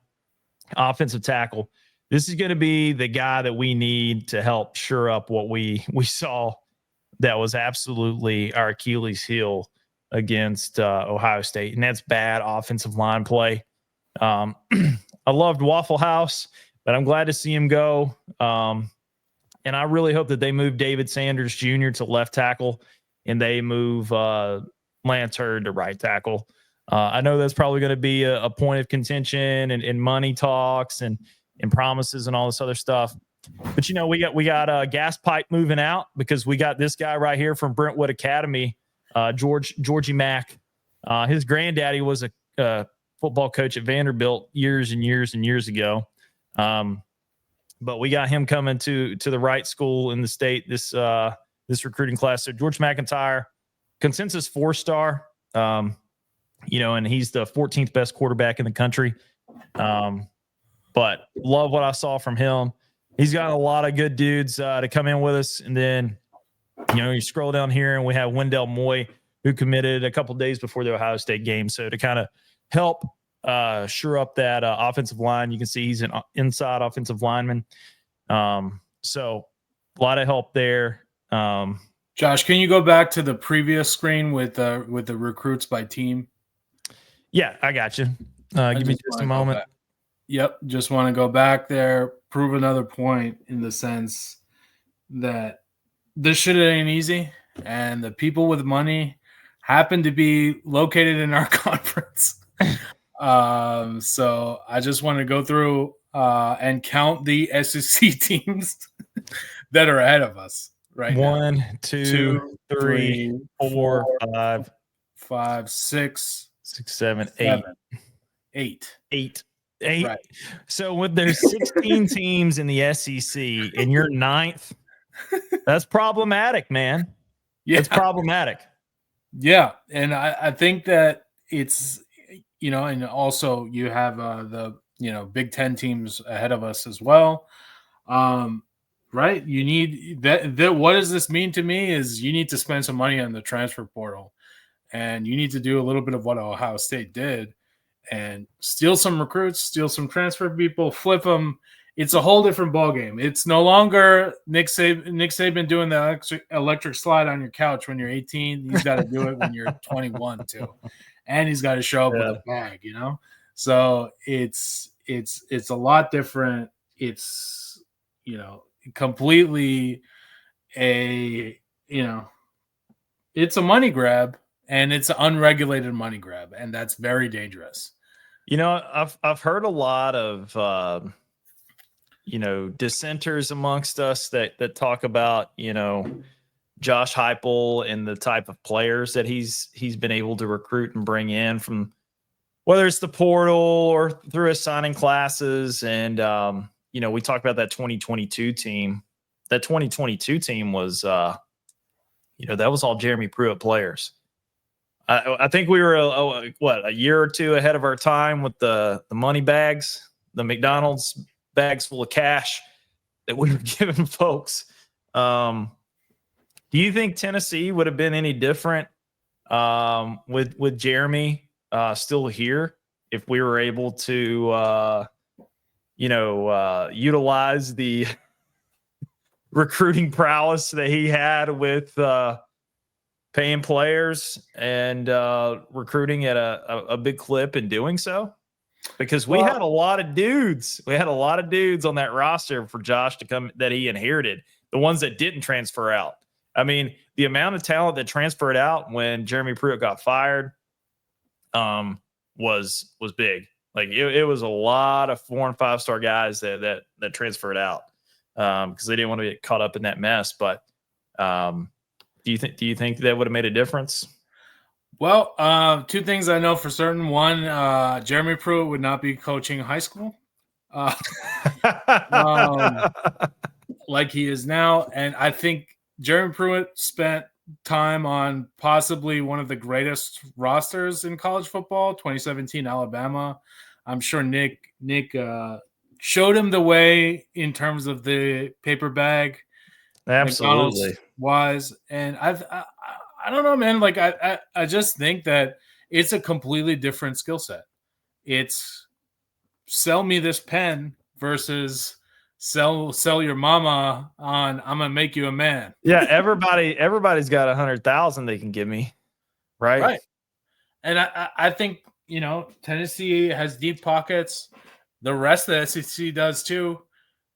offensive tackle. This is going to be the guy that we need to help shore up what we saw that was absolutely our Achilles heel against Ohio State, and that's bad offensive line play. I loved Waffle House, but I'm glad to see him go. And I really hope that they move David Sanders Jr. to left tackle and they move Lance Hurd to right tackle. I know that's probably going to be a point of contention and money talks and promises and all this other stuff. But, we got a gas pipe moving out because we got this guy right here from Brentwood Academy, Georgie Mack. His granddaddy was a football coach at Vanderbilt years and years and years ago. But we got him coming to the right school in the state this recruiting class. So George McIntyre, consensus 4-star, and he's the 14th best quarterback in the country. But love what I saw from him. He's got a lot of good dudes to come in with us. And then, you scroll down here and we have Wendell Moy, who committed a couple days before the Ohio State game. So to kind of help shore up that offensive line, you can see he's an inside offensive lineman. So a lot of help there. Josh, can you go back to the previous screen with the recruits by team? Yeah, I got you. Give me just a moment. Yep, just want to go back there, prove another point in the sense that this shit ain't easy, and the people with money happen to be located in our conference. So I just want to go through and count the SEC teams that are ahead of us right now. 1, 2, 3, 4, 5, 6, 7, 8. 8. Right. So with there's 16 teams in the SEC and you're 9th, that's problematic, man. Yeah. It's problematic. Yeah. And I think that it's, and also you have the, Big Ten teams ahead of us as well. Right. You need that. What does this mean to me is you need to spend some money on the transfer portal and you need to do a little bit of what Ohio State did and steal some recruits, steal some transfer people, flip them. It's a whole different ballgame. It's no longer Nick Saban doing the electric slide on your couch when you're 18. He's got to do it when you're 21 too. And he's got to show up with a bag, So it's a lot different. It's, completely it's a money grab. And it's an unregulated money grab, and that's very dangerous. I've heard a lot of dissenters amongst us that talk about Josh Heupel and the type of players that he's been able to recruit and bring in from whether it's the portal or through his signing classes. And we talked about that 2022 team. That 2022 team was that was all Jeremy Pruitt players. I think we were a year or two ahead of our time with the money bags, the McDonald's bags full of cash that we were giving folks. Do you think Tennessee would have been any different with Jeremy still here if we were able to utilize the recruiting prowess that he had with paying players and recruiting at a big clip in doing so? Because we had a lot of dudes. We had a lot of dudes on that roster for Josh to come that he inherited the ones that didn't transfer out. I mean, the amount of talent that transferred out when Jeremy Pruitt got fired was big. Like it was a lot of 4 and 5 star guys that transferred out because they didn't want to get caught up in that mess. But do you think that would have made a difference? Well, 2 things I know for certain. One, Jeremy Pruitt would not be coaching high school like he is now. And I think Jeremy Pruitt spent time on possibly one of the greatest rosters in college football, 2017 Alabama. I'm sure Nick showed him the way in terms of the paper bag. Absolutely. Wise. And I don't know, man. Like I just think that it's a completely different skill set. It's sell me this pen versus sell your mama on I'm gonna make you a man. Yeah, everybody's got 100,000 they can give me, right? And I think Tennessee has deep pockets. The rest of the SEC does too.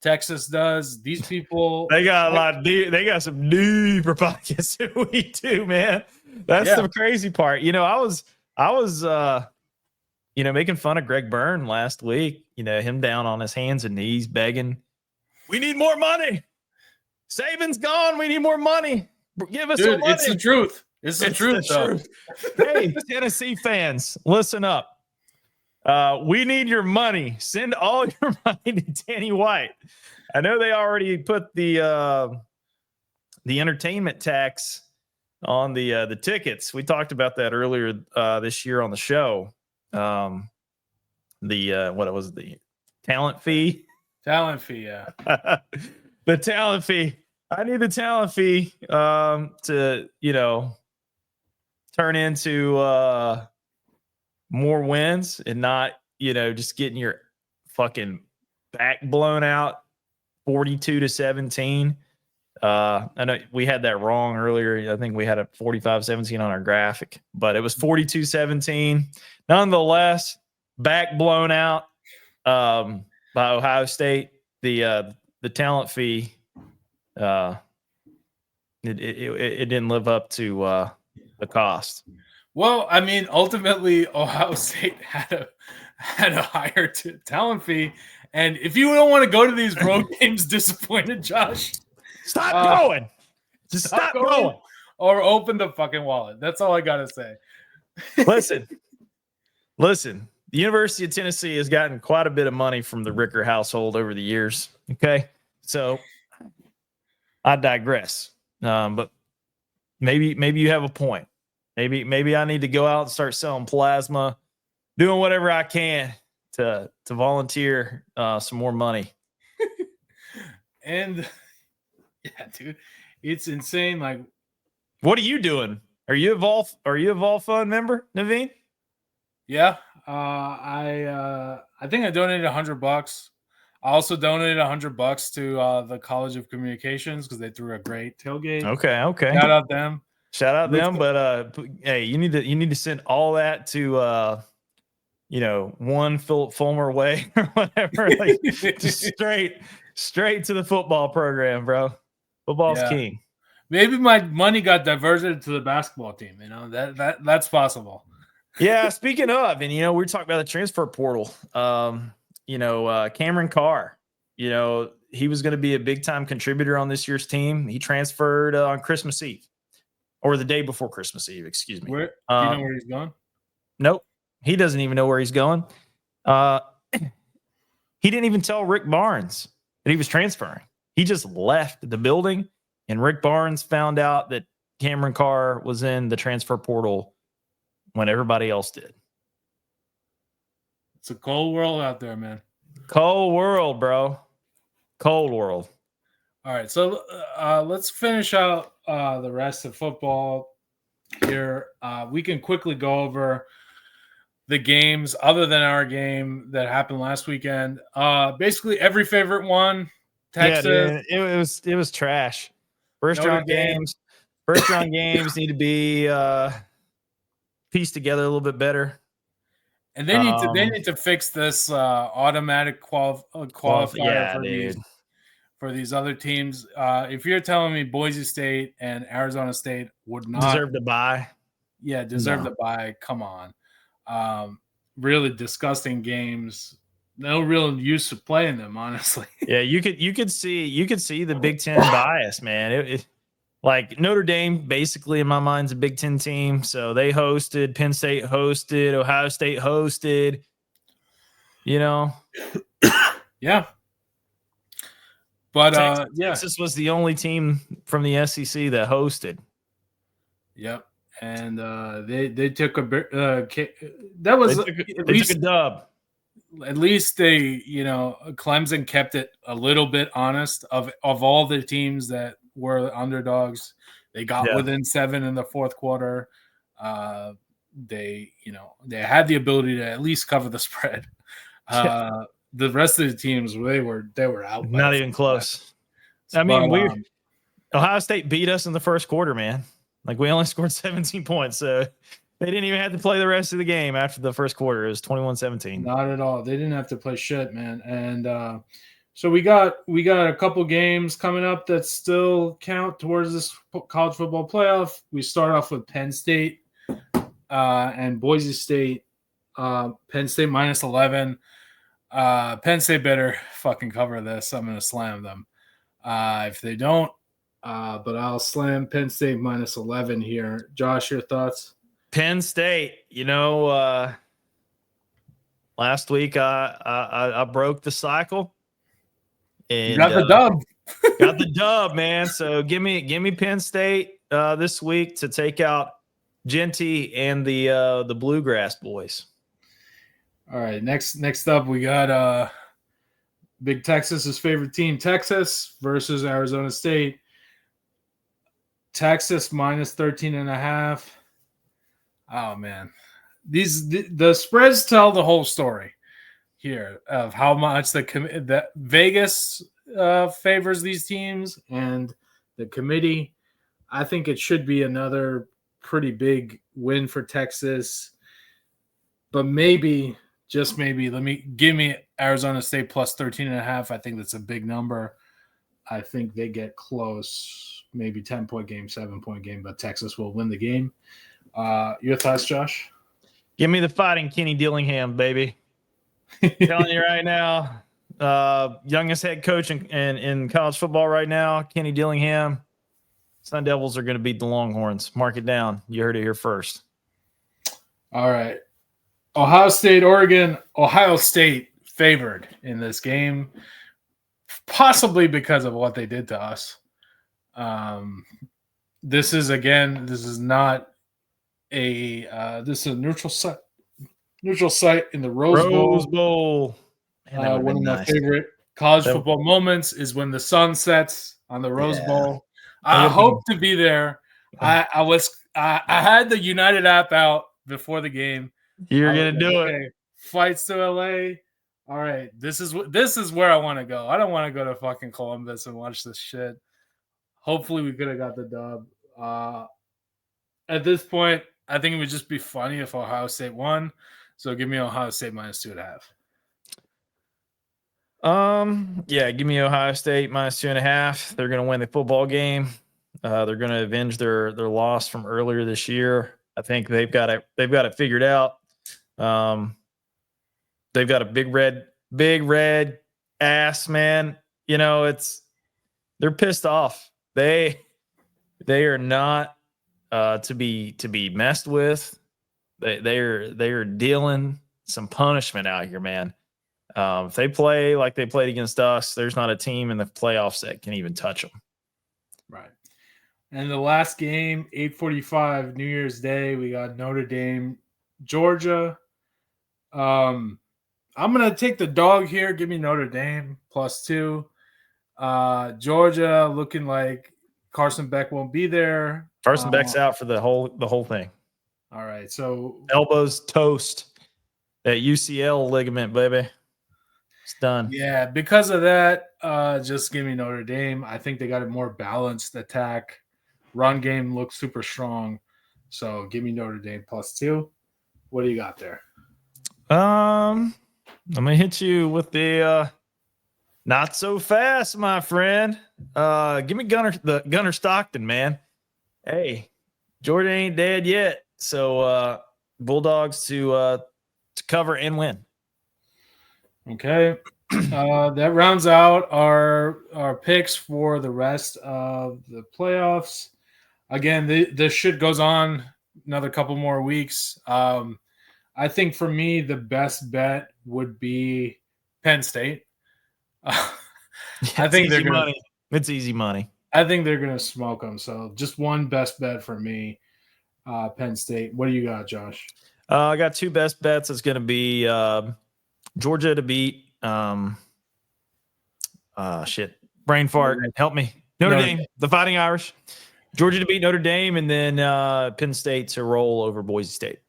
Texas does. These people they got a lot. They got some deeper pockets than we do, man. That's the crazy part. I was making fun of Greg Byrne last week. Him down on his hands and knees begging, "We need more money. Saban's gone. We need more money. Give us some money." It's the truth. It's the truth. Hey, Tennessee fans, listen up. We need your money. Send all your money to Danny White. I know they already put the entertainment tax on the tickets. We talked about that earlier this year on the show. What was it? The talent fee? Talent fee, yeah. The talent fee. I need the talent fee to turn into more wins and not just getting your fucking back blown out 42-17. I know we had that wrong earlier. I think we had a 45-17 on our graphic, but it was 42-17. Nonetheless, back blown out by Ohio State. The talent fee it didn't live up to the cost. Well, I mean, ultimately, Ohio State had a higher talent fee, and if you don't want to go to these road games disappointed, Josh, stop going. Just stop going, or open the fucking wallet. That's all I gotta say. Listen. The University of Tennessee has gotten quite a bit of money from the Ricker household over the years. Okay, so I digress. But maybe you have a point. Maybe I need to go out and start selling plasma, doing whatever I can to volunteer some more money. And yeah, dude, it's insane. Like, what are you doing? Are you a Vol Fund member, Naveen? Yeah, I think I donated $100. I also donated $100 to the College of Communications because they threw a great tailgate. Okay. Shout out them. But hey, you need to send all that to one Philip Fulmer way or whatever. Like just straight to the football program, bro. Football's king. Maybe my money got diverted to the basketball team. That's possible. Yeah, speaking of, and we're talking about the transfer portal. Cameron Carr, he was going to be a big time contributor on this year's team. He transferred on Christmas Eve. Or the day before Christmas Eve, excuse me. Do you know where he's going? Nope. He doesn't even know where he's going. He didn't even tell Rick Barnes that he was transferring. He just left the building, and Rick Barnes found out that Cameron Carr was in the transfer portal when everybody else did. It's a cold world out there, man. Cold world, bro. Cold world. All right, so let's finish out the rest of football here. We can quickly go over the games other than our game that happened last weekend. Basically, every favorite one. Texas. Yeah, it was trash. First round games need to be pieced together a little bit better. And they need to fix this automatic qualifier for these for these other teams. If you're telling me Boise State and Arizona State would not Deserve to buy. deserve No. to buy, come on. Really disgusting games. No real use of playing them, honestly. Yeah, you could see the Big Ten bias, man. Like Notre Dame, basically in my mind, is a Big Ten team. So they hosted, Penn State hosted, Ohio State hosted. You know, Yeah. But Texas was the only team from the SEC that hosted. Yep. And they took a that was They took a dub. At least they, Clemson kept it a little bit honest of all the teams that were underdogs. They got within 7 in the fourth quarter. They had the ability to at least cover the spread. The rest of the teams, they were out. Not even close. I mean, Ohio State beat us in the first quarter, man. Like we only scored 17 points, so they didn't even have to play the rest of the game after the first quarter. It was 21-17. Not at all. They didn't have to play shit, man. And so we got a couple games coming up that still count towards this college football playoff. We start off with Penn State and Boise State. Penn State minus 11. Penn State better fucking cover this. I'm going to slam them. If they don't, but I'll slam Penn State minus 11 here. Josh, your thoughts? Penn State, last week I broke the cycle. And you got the dub. Got the dub, man. So give me Penn State this week to take out Genty and the Bluegrass boys. All right, next up we got Big Texas's favorite team, Texas versus Arizona State. Texas minus 13.5. Oh man, the spreads tell the whole story here of how much the Vegas favors these teams, and the committee. I think it should be another pretty big win for Texas, but maybe, just maybe, give me Arizona State plus 13.5. I think that's a big number. I think they get close, maybe 10-point game, 7-point game, but Texas will win the game. Your thoughts, Josh? Give me the Fighting Kenny Dillingham, baby. Telling you right now, youngest head coach in college football right now, Kenny Dillingham. Sun Devils are going to beat the Longhorns. Mark it down. You heard it here first. All right. Ohio State, Oregon. Ohio State favored in this game, possibly because of what they did to us. This is not this is a neutral site in the Rose Bowl. Man, one of my favorite college football moments is when the sun sets on the Rose Bowl. I hope to be there. I had the United app out before the game. You're gonna do it. Flights to LA. All right, this is where I want to go. I don't want to go to fucking Columbus and watch this shit. Hopefully, we could have got the dub. At this point, I think it would just be funny if Ohio State won. So give me Ohio State minus 2.5. Yeah, give me Ohio State minus 2.5. They're going to win the football game. They're going to avenge their loss from earlier this year. I think they've got it figured out. They've got a big red ass, man. They're pissed off. They are not to be messed with. They are dealing some punishment out here, man. If they play like they played against us, there's not a team in the playoffs that can even touch them. Right. And the last game, 8:45, New Year's Day, we got Notre Dame, Georgia. I'm going to take the dog here. Give me Notre Dame +2. Georgia looking like Carson Beck won't be there. Carson Beck's out for the whole thing. All right. So elbows toast. That UCL ligament, baby. It's done. Yeah, because of that, just give me Notre Dame. I think they got a more balanced attack. Run game looks super strong. So give me Notre Dame +2. What do you got there? I'm gonna hit you with the Not so fast, my friend. Give me Gunner Stockton, man. Hey, Georgia ain't dead yet. So Bulldogs to cover and win. Okay. That rounds out our picks for the rest of the playoffs. Again, this shit goes on another couple more weeks. I think for me, the best bet would be Penn State. I think they're gonna. Money. It's easy money. I think they're gonna smoke them. So just one best bet for me, Penn State. What do you got, Josh? I got two best bets. It's going to be Georgia to beat. Brain fart. Help me. Notre Dame, the Fighting Irish. Georgia to beat Notre Dame, and then Penn State to roll over Boise State.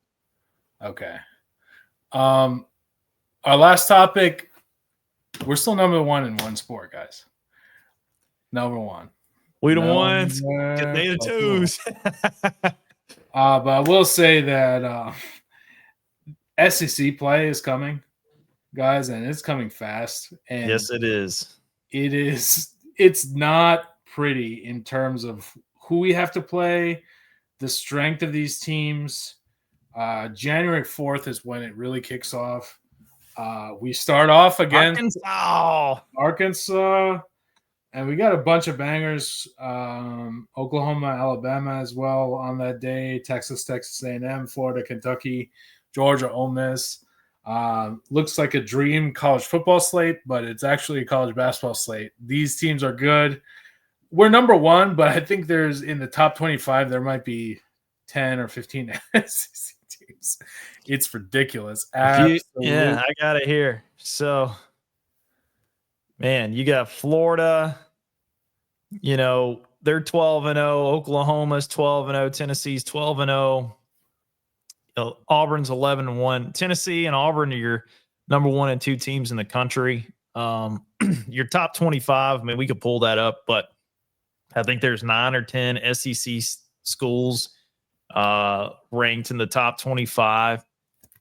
Okay. Our last topic. We're still number one in one sport, guys. Number one. We the ones. They the twos. But I will say that SEC play is coming, guys, and it's coming fast. And yes, it is. It is. It's not pretty in terms of who we have to play, the strength of these teams. January 4th is when it really kicks off. We start off against Arkansas, and we got a bunch of bangers. Oklahoma, Alabama as well on that day. Texas A&M, Florida, Kentucky, Georgia, Ole Miss. Looks like a dream college football slate, but it's actually a college basketball slate. These teams are good. We're number one, but I think there's in the top 25, there might be 10 or 15 SEC teams. It's ridiculous. Yeah, I got it here. So, man, you got Florida. You know, they're 12-0. Oklahoma's 12-0. Tennessee's 12-0. Auburn's 11-1. Tennessee and Auburn are your number 1 and 2 teams in the country. Your top 25, I mean, we could pull that up, but I think there's 9 or 10 SEC schools ranked in the top 25.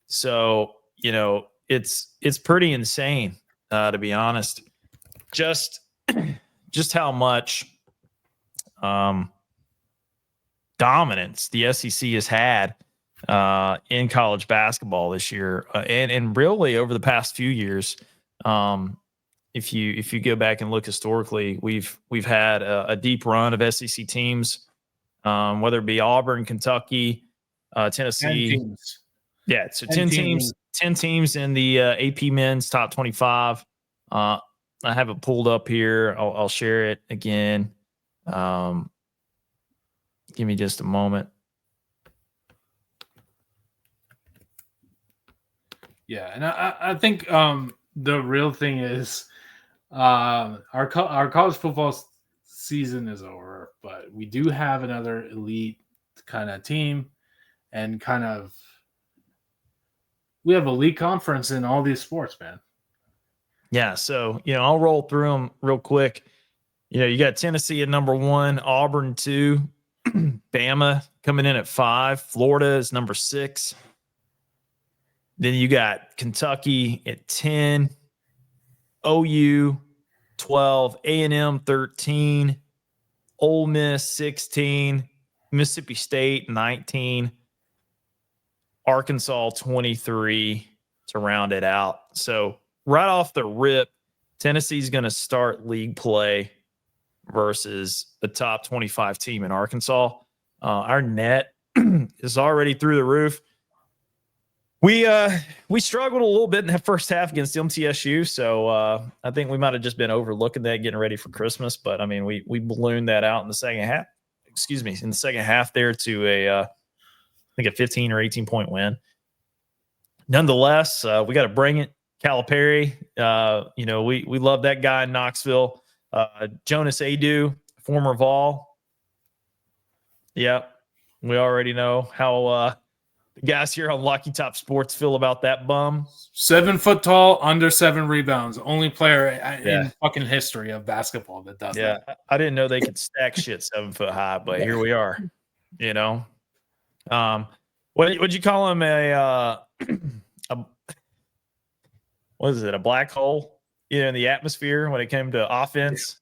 So, you know, it's pretty insane, to be honest. Just how much dominance the SEC has had in college basketball this year, and really over the past few years. If you go back and look historically, we've had a deep run of SEC teams, whether it be Auburn, Kentucky, Tennessee. 10 teams. Yeah, so 10 teams in the AP men's top 25. I have it pulled up here. I'll share it again. Give me just a moment. Yeah, and I think the real thing is our college football season is over, but we do have another elite kind of team, and we have a league conference in all these sports, man. Yeah, so, you know, I'll roll through them real quick. You know, you got Tennessee at number 1, Auburn 2, Bama coming in at 5, Florida is number 6. Then you got Kentucky at 10, OU 12, A&M 13, Ole Miss 16, Mississippi State 19, Arkansas 23 to round it out. So right off the rip, Tennessee's going to start league play versus the top 25 team in Arkansas. Our net is already through the roof. We struggled a little bit in that first half against MTSU, so I think we might have just been overlooking that, getting ready for Christmas. But I mean, we ballooned that out in the second half. In the second half there to I think a 15 or 18 point win. Nonetheless, we got to bring it. Calipari, you know, we love that guy in Knoxville. Jonas Adu, former Vol. Yep, we already know how the guys here on Lucky Top Sports feel about that bum. 7 foot tall, under 7 rebounds. Only player in fucking history of basketball that does that. Yeah, I didn't know they could stack shit 7 foot high, but here we are. You know, would you call him a what is it? A black hole? in the atmosphere when it came to offense.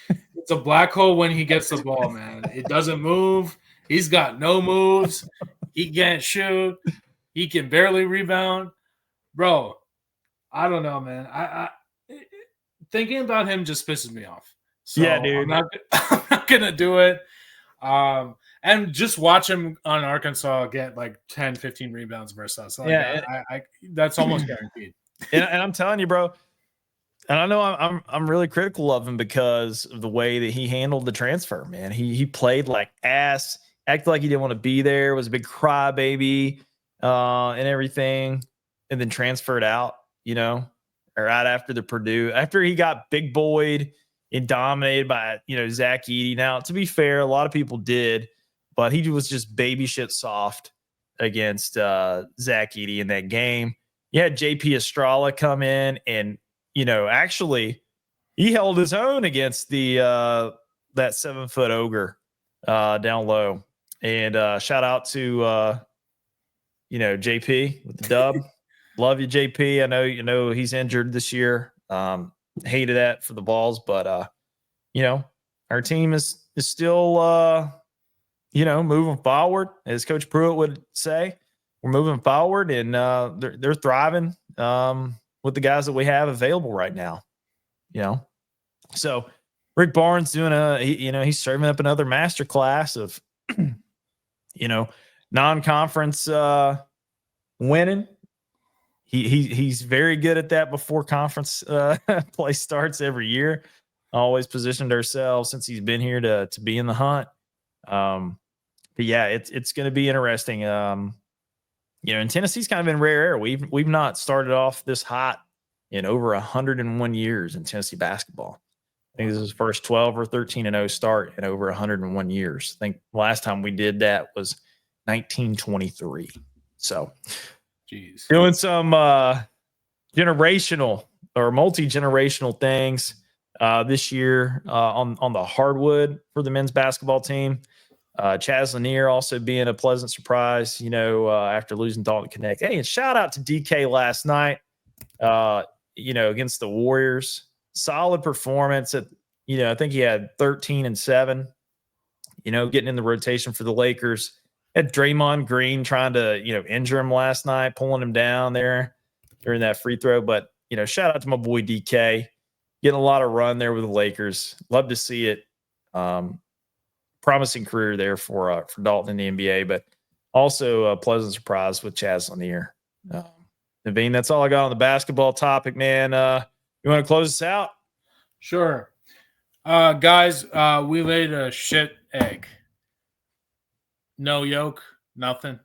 It's a black hole when he gets the ball, man. It doesn't move. He's got no moves. He can't shoot. He can barely rebound. Bro, I don't know, man. I thinking about him just pisses me off. So Yeah, dude. I'm not gonna do it. And just watch him on Arkansas get like 10, 15 rebounds versus us. Like, Yeah, that's almost guaranteed. and I'm telling you, bro. And I know I'm really critical of him because of the way that he handled the transfer. Man, he played like ass, acted like he didn't want to be there, was a big crybaby, and everything, and then transferred out. Right after the Purdue, after he got big boyed and dominated by Zach Edey. Now, to be fair, a lot of people did, but he was just baby shit soft against Zach Edey in that game. You had JP Estrella come in and actually he held his own against the that 7-foot ogre down low. And shout out to JP with the dub. Love you, JP. I know he's injured this year. Hated that for the Vols, but our team is still moving forward, as Coach Pruitt would say. We're moving forward, and they're thriving with the guys that we have available right now. So Rick Barnes doing he's serving up another masterclass of non-conference winning. He's very good at that before conference play starts every year. Always positioned ourselves since he's been here to be in the hunt. But yeah, it's going to be interesting. And Tennessee's kind of been rare air. We've not started off this hot in over 101 years in Tennessee basketball. I think this is the first 12 or 13-0 start in over 101 years. I think last time we did that was 1923. So, jeez, doing some generational or multi-generational things this year on the hardwood for the men's basketball team. Chaz Lanier also being a pleasant surprise, after losing Dalton Connect. Hey, and shout out to DK last night, against the Warriors. Solid performance at, I think he had 13 and 7, getting in the rotation for the Lakers. Had Draymond Green trying to, injure him last night, pulling him down there during that free throw. But, shout out to my boy DK, getting a lot of run there with the Lakers. Love to see it. Promising career there for Dalton in the NBA, but also a pleasant surprise with Chaz Lanier. Naveen, that's all I got on the basketball topic, man. You want to close this out? Sure. Guys, we laid a shit egg. No yolk, nothing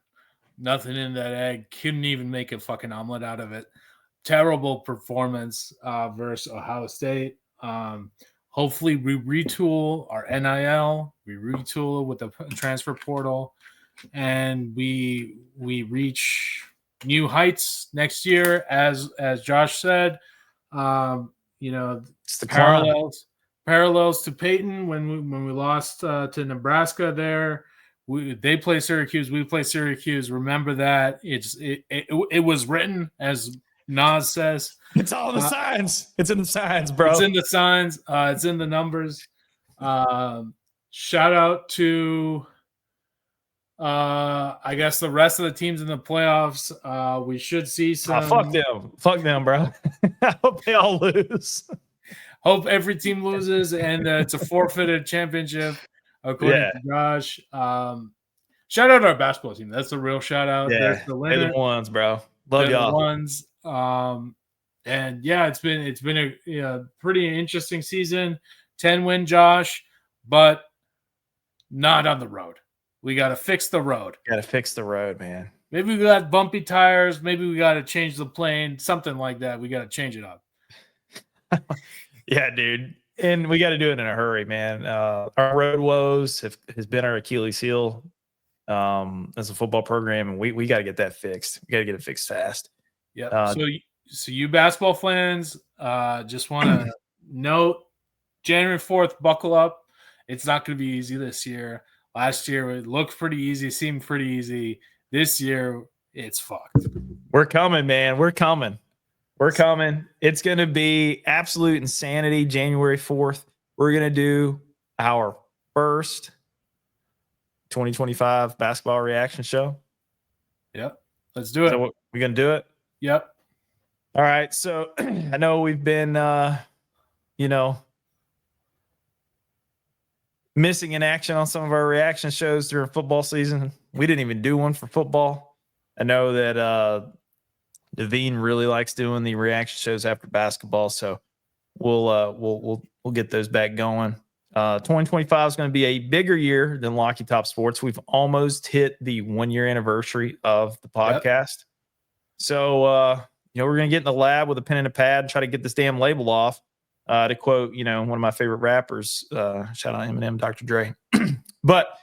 in that egg. Couldn't even make a fucking omelet out of it. Terrible performance versus Ohio State. Hopefully we retool our NIL, we retool with the transfer portal, and we reach new heights next year. As Josh said, It's the parallels to Peyton when we lost to Nebraska there. They play Syracuse, we play Syracuse. Remember that. It was written, as Nas says. It's all in the signs. It's in the signs, bro. It's in the signs. It's in the numbers. Shout out to, I guess, the rest of the teams in the playoffs. We should see some. Fuck them, bro. I hope they all lose. Hope every team loses, and it's a forfeited championship, according to Josh. Shout out to our basketball team. That's the real shout out. Yeah, they're the ones, bro. Love y'all. The ones. And yeah, it's been a pretty interesting season. 10-win, Josh, but not on the road. We got to fix the road. Got to fix the road, man. Maybe we got bumpy tires. Maybe we got to change the plane. Something like that. We got to change it up. Yeah, dude. And we got to do it in a hurry, man. Our road woes has been our Achilles heel as a football program, and we got to get that fixed. We got to get it fixed fast. Yeah. So you basketball fans, just want to note, January 4th, buckle up. It's not going to be easy this year. Last year, it looked pretty easy, seemed pretty easy. This year, it's fucked. We're coming, man. We're coming. We're coming. It's going to be absolute insanity. January 4th. We're going to do our first 2025 basketball reaction show. Yep. Let's do it. So we're going to do it? Yep. All right. So I know we've been, missing in action on some of our reaction shows during football season. We didn't even do one for football. I know that Devine really likes doing the reaction shows after basketball, so we'll get those back going. 2025 is going to be a bigger year than Locky Top Sports. We've almost hit the 1-year anniversary of the podcast. Yep. So we're going to get in the lab with a pen and a pad and try to get this damn label off. To quote, one of my favorite rappers, shout out Eminem, Dr. Dre. But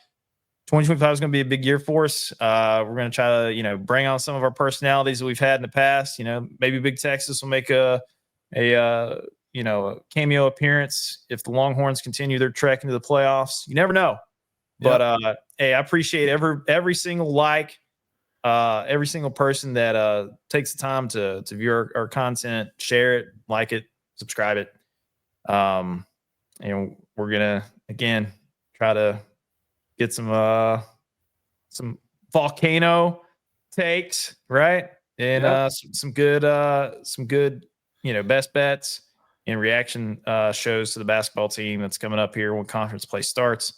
2025 is going to be a big year for us. We're going to try to, bring on some of our personalities that we've had in the past. Maybe Big Texas will make a cameo appearance if the Longhorns continue their trek into the playoffs. You never know. Yep. But hey, I appreciate every single like, every single person that takes the time to view our content, share it, like it, subscribe it. We're gonna again try to get some volcano takes, right? And yep. some good best bets and reaction shows to the basketball team that's coming up here when conference play starts.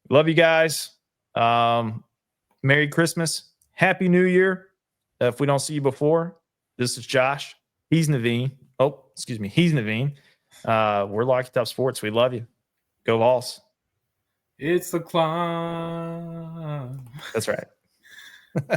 Love you guys. Merry Christmas, Happy New Year. If we don't see you before, this is Josh. He's Naveen. Oh, excuse me, he's Naveen. We're Locky Top Sports. We love you. Go Vols. It's the climb. That's right.